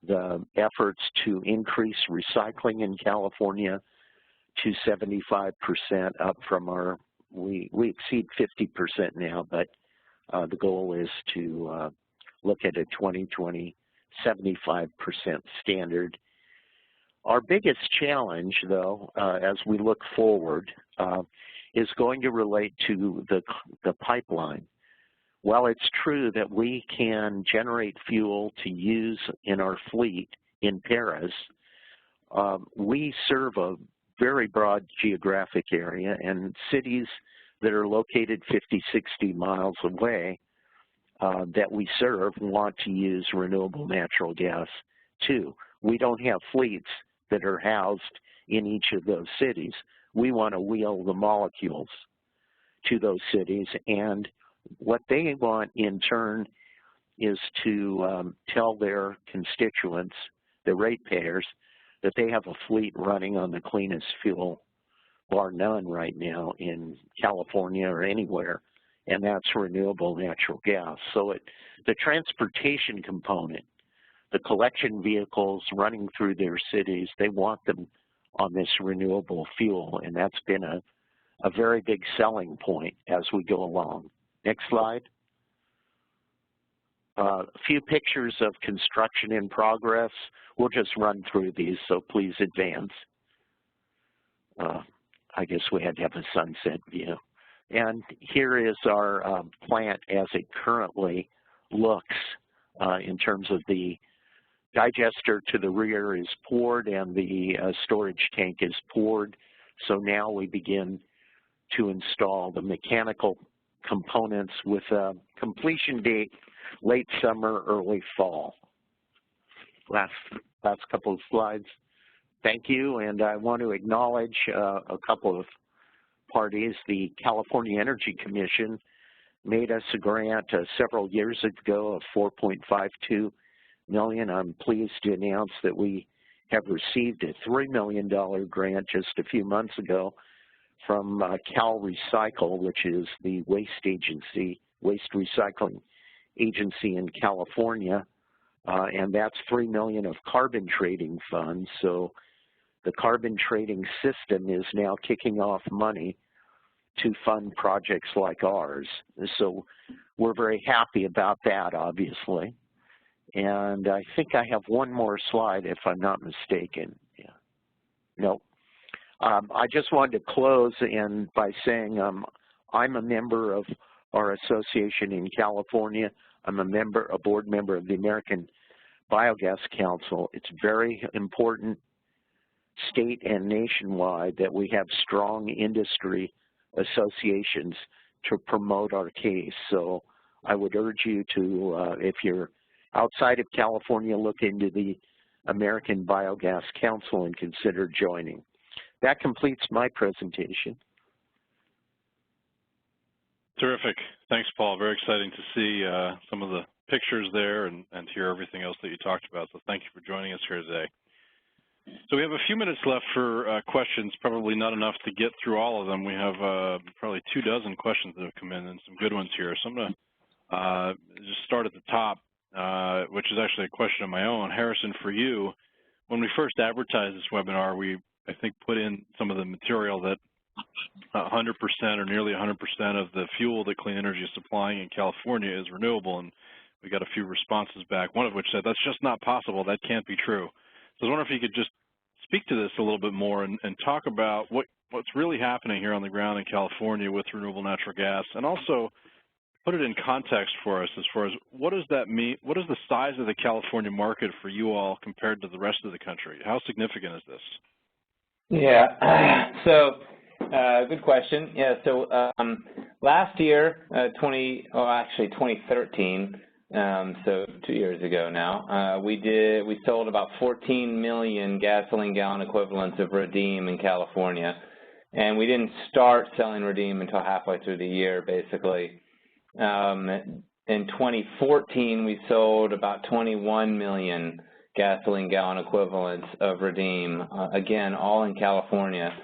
the efforts to increase recycling in California to 75%, up from our, we exceed 50% now, but the goal is to look at a 2020 75% standard. Our biggest challenge, though, as we look forward, is going to relate to the pipeline. While it's true that we can generate fuel to use in our fleet in Paris, we serve a very broad geographic area, and cities that are located 50, 60 miles away that we serve want to use renewable natural gas too. We don't have fleets that are housed in each of those cities. We want to wheel the molecules to those cities, and what they want in turn is to tell their constituents, the ratepayers, that they have a fleet running on the cleanest fuel, bar none right now in California or anywhere, and that's renewable natural gas. So the transportation component, the collection vehicles running through their cities, they want them on this renewable fuel, and that's been a very big selling point as we go along. Next slide. A few pictures of construction in progress. We'll just run through these, so please advance. I guess we had to have a sunset view. And here is our plant as it currently looks in terms of the digester to the rear is poured and the storage tank is poured. So now we begin to install the mechanical components with a completion date late summer, early fall. Last couple of slides. Thank you, and I want to acknowledge a couple of parties. The California Energy Commission made us a grant several years ago of $4.52 million. I'm pleased to announce that we have received a $3 million grant just a few months ago from Cal Recycle, which is the waste recycling agency in California, and that's $3 million of carbon trading funds. So the carbon trading system is now kicking off money to fund projects like ours. So we're very happy about that, obviously. And I think I have one more slide, if I'm not mistaken. Yeah. No. I just wanted to close by saying I'm a member of our association in California. I'm a board member of the American Biogas Council. It's very important, state and nationwide, that we have strong industry associations to promote our case. So I would urge you to, if you're outside of California, look into the American Biogas Council and consider joining. That completes my presentation. Terrific. Thanks, Paul. Very exciting to see some of the pictures there and hear everything else that you talked about. So thank you for joining us here today. So we have a few minutes left for questions, probably not enough to get through all of them. We have probably 24 questions that have come in and some good ones here. So I'm going to just start at the top, which is actually a question of my own. Harrison, for you, when we first advertised this webinar, we, I think, put in some of the material that 100% or nearly 100% of the fuel that Clean Energy is supplying in California is renewable, and we got a few responses back, one of which said, that's just not possible, that can't be true. So I was wondering if you could just speak to this a little bit more and talk about what's really happening here on the ground in California with renewable natural gas, and also put it in context for us as far as what does that mean, what is the size of the California market for you all compared to the rest of the country? How significant is this? Yeah, so good question. Yeah, so last year, 2013, so 2 years ago now, we sold about 14 million gasoline gallon equivalents of Redeem in California, and we didn't start selling Redeem until halfway through the year, basically. In 2014, we sold about 21 million gasoline gallon equivalents of Redeem, again, all in California.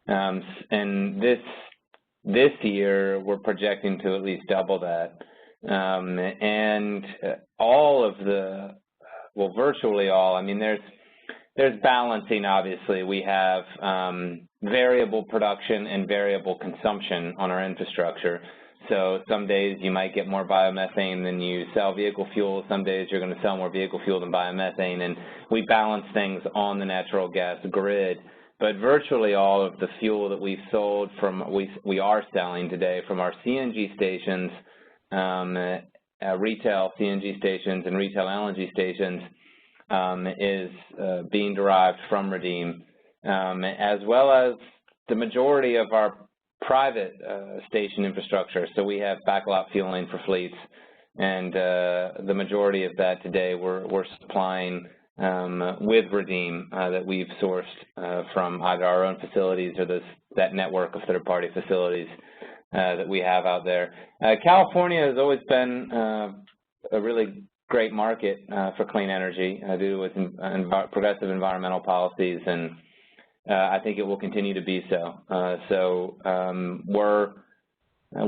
And this year, we're projecting to at least double that. And all of the, well, virtually all, I mean, there's balancing, obviously. We have variable production and variable consumption on our infrastructure. So some days you might get more biomethane than you sell vehicle fuel. Some days you're going to sell more vehicle fuel than biomethane. And we balance things on the natural gas grid. But virtually all of the fuel that we've sold from, we are selling today from our CNG stations, retail CNG stations and retail LNG stations, is being derived from Redeem, as well as the majority of our private station infrastructure. So we have backlot fueling for fleets, and the majority of that today we're supplying with Redeem that we've sourced from either our own facilities or that network of third-party facilities that we have out there. California has always been a really great market for clean energy due to its progressive environmental policies, and I think it will continue to be so.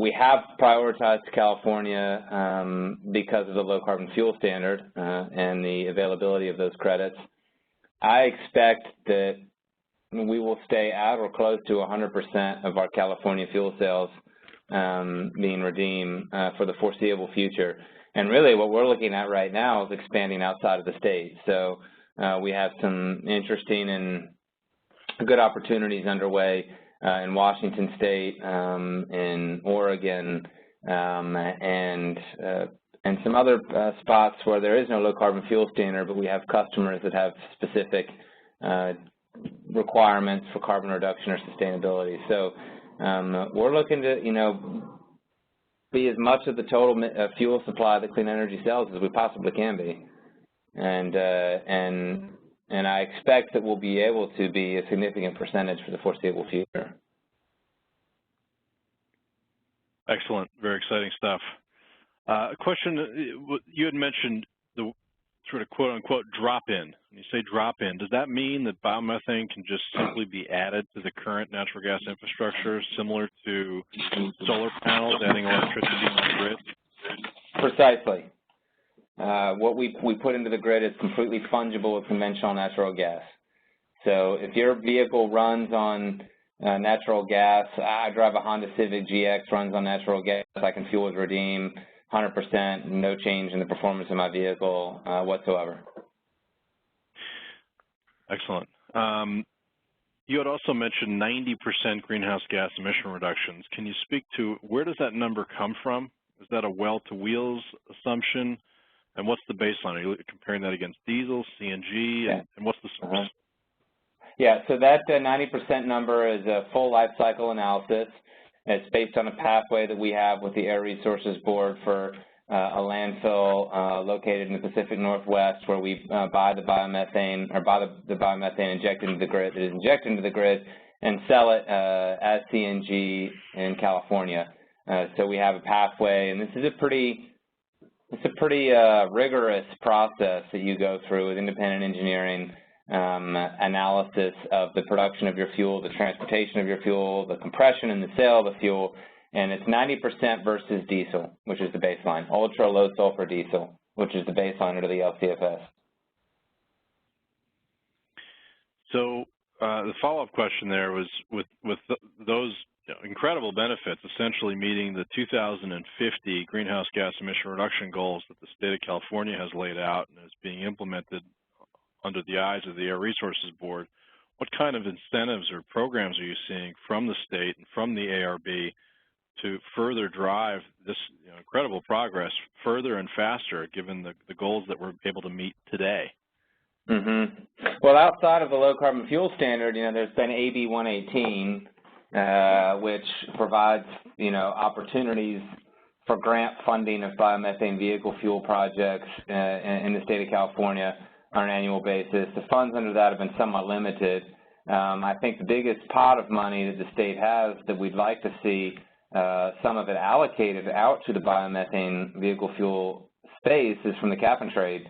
We have prioritized California because of the low carbon fuel standard and the availability of those credits. I expect that we will stay at or close to 100% of our California fuel sales being Redeem for the foreseeable future. And really what we're looking at right now is expanding outside of the state. So we have some interesting and good opportunities underway in Washington State, in Oregon, and some other spots where there is no low carbon fuel standard, but we have customers that have specific requirements for carbon reduction or sustainability. So we're looking to, be as much of the total fuel supply that clean energy sells as we possibly can be, and I expect that we'll be able to be a significant percentage for the foreseeable future. Excellent, very exciting stuff. A question: you had mentioned the sort of quote-unquote drop-in. When you say drop-in, does that mean that biomethane can just simply be added to the current natural gas infrastructure, similar to solar panels adding electricity to the grid? Precisely. What we put into the grid is completely fungible with conventional natural gas. So if your vehicle runs on natural gas, I drive a Honda Civic GX, runs on natural gas, I can fuel with Redeem, 100%, no change in the performance of my vehicle whatsoever. Excellent. You had also mentioned 90% greenhouse gas emission reductions. Can you speak to where does that number come from? Is that a well-to-wheels assumption? And what's the baseline? Are you comparing that against diesel, CNG, and what's the source? Yeah, so that 90% number is a full life cycle analysis. It's based on a pathway that we have with the Air Resources Board for a landfill located in the Pacific Northwest, where we buy the biomethane, or buy the biomethane injected into the grid, that is injected into the grid, and sell it as CNG in California. So we have a pathway, and this is a pretty rigorous process that you go through with independent engineering analysis of the production of your fuel, the transportation of your fuel, the compression and the sale of the fuel, and it's 90% versus diesel, which is the baseline, ultra low sulfur diesel, which is the baseline under the LCFS. So the follow-up question there was with those incredible benefits, essentially meeting the 2050 greenhouse gas emission reduction goals that the state of California has laid out and is being implemented under the eyes of the Air Resources Board, what kind of incentives or programs are you seeing from the state and from the ARB to further drive this incredible progress further and faster, given the goals that we're able to meet today? Well, outside of the low carbon fuel standard, there's been AB 118, which provides, opportunities for grant funding of biomethane vehicle fuel projects in the state of California on an annual basis. The funds under that have been somewhat limited. I think the biggest pot of money that the state has that we'd like to see some of it allocated out to the biomethane vehicle fuel space is from the cap and trade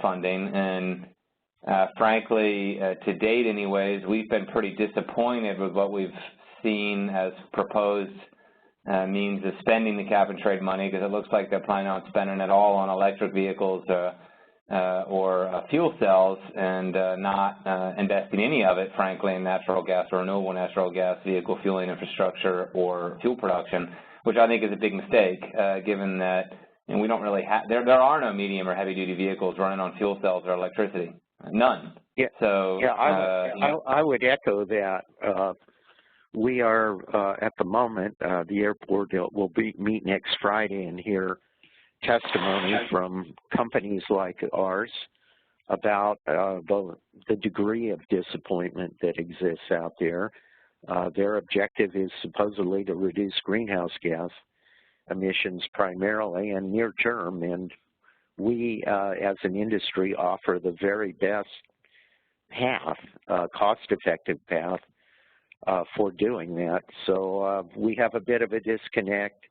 funding. And frankly, to date anyways, we've been pretty disappointed with what we've seen as proposed means of spending the cap and trade money, because it looks like they're planning on spending it all on electric vehicles or fuel cells, and not investing any of it, frankly, in natural gas or renewable natural gas vehicle fueling infrastructure or fuel production, which I think is a big mistake, given that we don't really have, there are no medium or heavy duty vehicles running on fuel cells or electricity, none. Yeah, so, yeah, I would echo that. We are, at the moment, the airport will meet next Friday and hear testimony from companies like ours about the degree of disappointment that exists out there. Their objective is supposedly to reduce greenhouse gas emissions primarily and near term, and we as an industry offer the very best path, cost-effective path for doing that. So we have a bit of a disconnect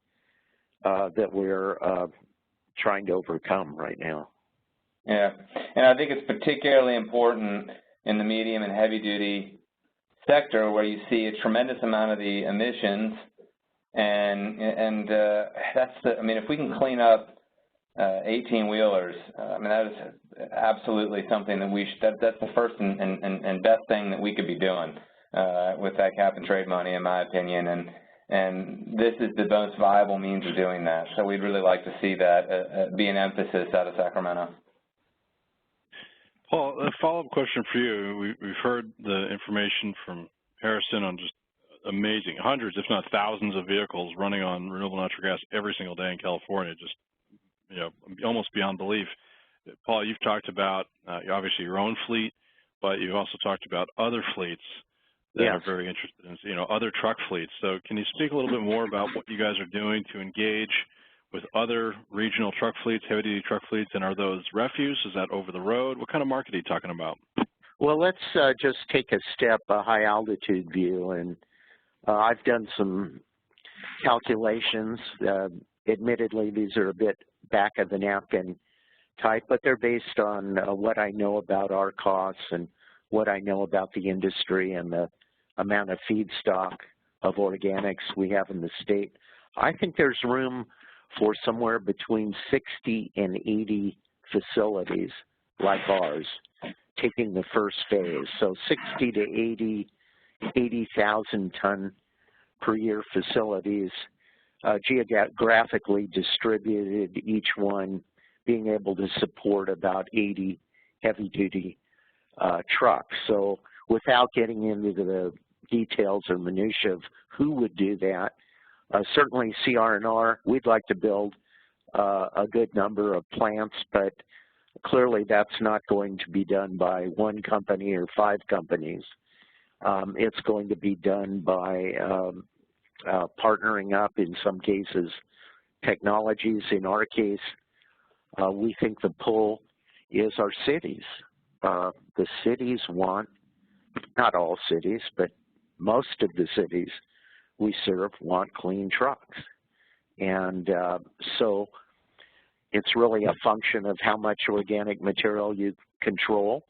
that we're trying to overcome right now. Yeah, and I think it's particularly important in the medium and heavy duty sector, where you see a tremendous amount of the emissions, and that's the, I mean, if we can clean up 18-wheelers, I mean, that is absolutely something that we should, that's the first and best thing that we could be doing with that cap and trade money, in my opinion, and this is the most viable means of doing that. So we'd really like to see that be an emphasis out of Sacramento. Paul, a follow-up question for you. We've heard the information from Harrison on just amazing, hundreds, if not thousands of vehicles running on renewable natural gas every single day in California, just, you know, almost beyond belief. Paul, you've talked about obviously your own fleet, but you've also talked about other fleets that are very interested in, you know, other truck fleets. So can you speak a little bit more about what you guys are doing to engage with other regional truck fleets, heavy-duty truck fleets, and are those refuse? Is that over the road? What kind of market are you talking about? Well, let's just take a step, a high-altitude view, and I've done some calculations. Admittedly, these are a bit back-of-the-napkin type, but they're based on what I know about our costs and what I know about the industry and the amount of feedstock of organics we have in the state. I think there's room for somewhere between 60 and 80 facilities like ours taking the first phase. So 60 to 80,000 ton per year facilities, geographically distributed, each one being able to support about 80 heavy-duty trucks. So without getting into the details or minutia of who would do that, certainly CR&R, we'd like to build a good number of plants, but clearly that's not going to be done by one company or 5 companies. It's going to be done by partnering up, in some cases, technologies. In our case, we think the pull is our cities. The cities want, not all cities, but most of the cities we serve want clean trucks. And so it's really a function of how much organic material you control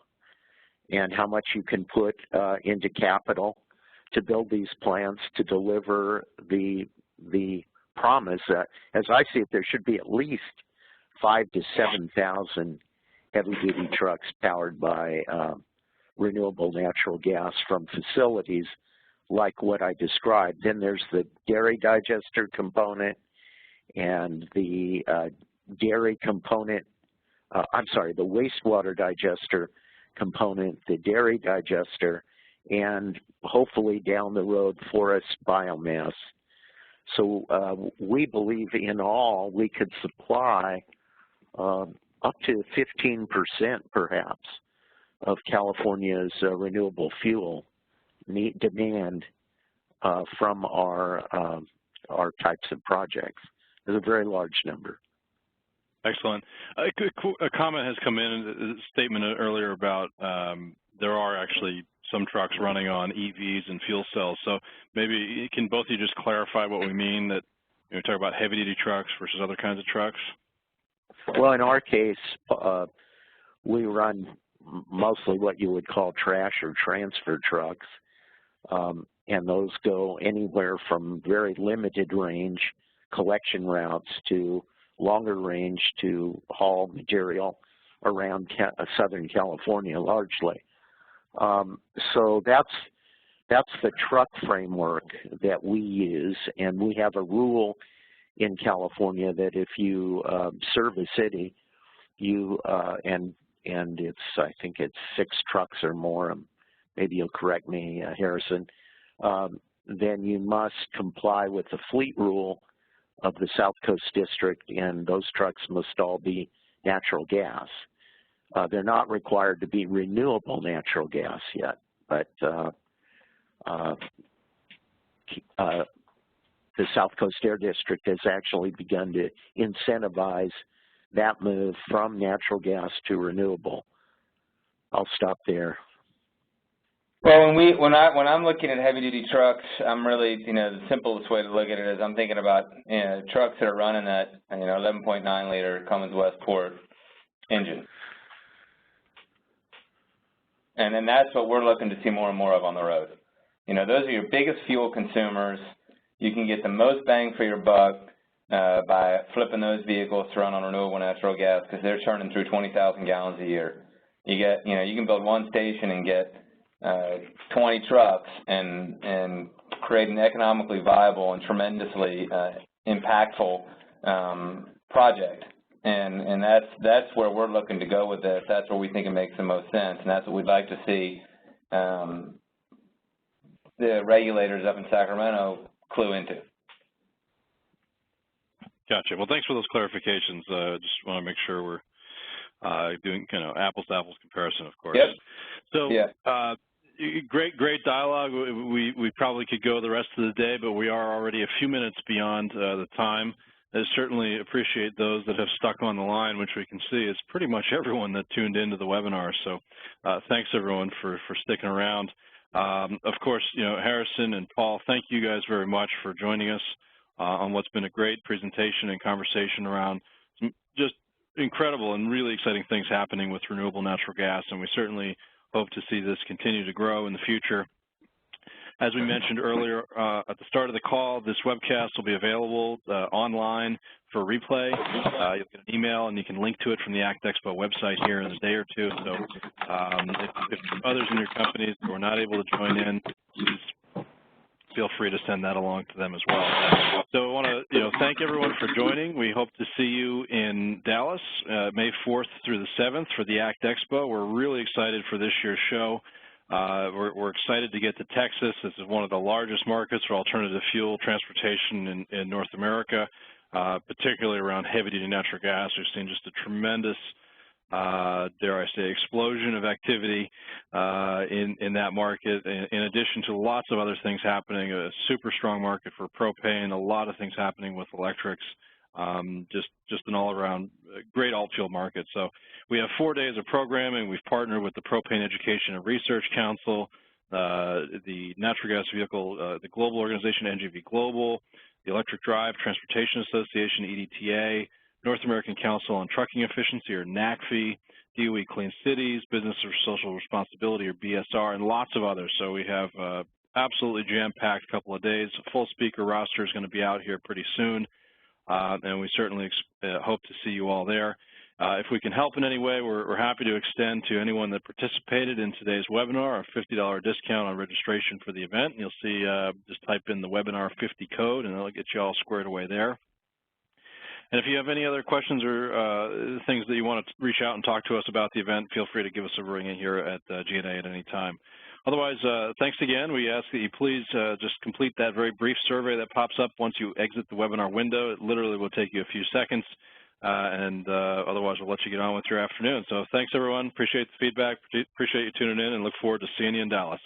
and how much you can put into capital to build these plants to deliver the promise that, as I see it, there should be at least 5,000 to 7,000 heavy-duty trucks powered by renewable natural gas from facilities like what I described. Then there's the dairy digester component and the dairy component, the wastewater digester component, the dairy digester, and hopefully down the road forest biomass. So we believe in all we could supply up to 15% perhaps of California's renewable fuel demand from our types of projects. It's a very large number. Excellent. A comment has come in, a statement earlier about there are actually some trucks running on EVs and fuel cells. So maybe can both of you just clarify what we mean, that we talk about heavy-duty trucks versus other kinds of trucks? Well, in our case, we run mostly what you would call trash or transfer trucks. and those go anywhere from very limited range collection routes to longer range to haul material around Southern California largely. So that's the truck framework that we use, and we have a rule in California that if you serve a city, you and it's, I think it's 6 trucks or more, maybe you'll correct me, Harrison, then you must comply with the fleet rule of the South Coast District, and those trucks must all be natural gas. They're not required to be renewable natural gas yet, but the South Coast Air District has actually begun to incentivize that move from natural gas to renewable. I'll stop there. Well, when I'm looking at heavy-duty trucks, I'm really, the simplest way to look at it is I'm thinking about, trucks that are running that, 11.9-liter Cummins Westport engine. And then that's what we're looking to see more and more of on the road. Those are your biggest fuel consumers. You can get the most bang for your buck by flipping those vehicles to run on renewable natural gas because they're churning through 20,000 gallons a year. You can build one station and get 20 trucks and create an economically viable and tremendously impactful project. And that's where we're looking to go with this. That's where we think it makes the most sense, and that's what we'd like to see the regulators up in Sacramento clue into. Gotcha. Well, thanks for those clarifications. Just want to make sure we're doing apples to apples comparison, of course. Yep. So yeah. Great dialogue. We probably could go the rest of the day, but we are already a few minutes beyond the time. I certainly appreciate those that have stuck on the line, which we can see is pretty much everyone that tuned into the webinar. So thanks everyone for sticking around. Of course, Harrison and Paul, thank you guys very much for joining us on what's been a great presentation and conversation around some just incredible and really exciting things happening with renewable natural gas, and we certainly hope to see this continue to grow in the future. As we mentioned earlier at the start of the call, this webcast will be available online for replay. You'll get an email, and you can link to it from the ACT Expo website here in a day or two. So if others in your companies who are not able to join in, please feel free to send that along to them as well. So I want to thank everyone for joining. We hope to see you in Dallas May 4th through the 7th for the ACT Expo. We're really excited for this year's show. We're excited to get to Texas. This is one of the largest markets for alternative fuel transportation in North America, particularly around heavy-duty natural gas. We've seen just a tremendous, dare I say, explosion of activity in that market, in addition to lots of other things happening, a super strong market for propane, a lot of things happening with electrics, just an all-around great alt-fuel market. So we have 4 days of programming. We've partnered with the Propane Education and Research Council, the Natural Gas Vehicle, the global organization, NGV Global, the Electric Drive Transportation Association, EDTA, North American Council on Trucking Efficiency, or NACFE, DOE Clean Cities, Business for Social Responsibility, or BSR, and lots of others. So we have absolutely jam-packed couple of days. A full speaker roster is going to be out here pretty soon. And we certainly hope to see you all there. If we can help in any way, we're happy to extend to anyone that participated in today's webinar a $50 discount on registration for the event. You'll see, just type in the webinar 50 code, and that'll get you all squared away there. And if you have any other questions or things that you want to reach out and talk to us about the event, feel free to give us a ring in here at G&A at any time. Otherwise, thanks again. We ask that you please just complete that very brief survey that pops up once you exit the webinar window. It literally will take you a few seconds, and otherwise we'll let you get on with your afternoon. So thanks, everyone. Appreciate the feedback. Appreciate you tuning in, and look forward to seeing you in Dallas.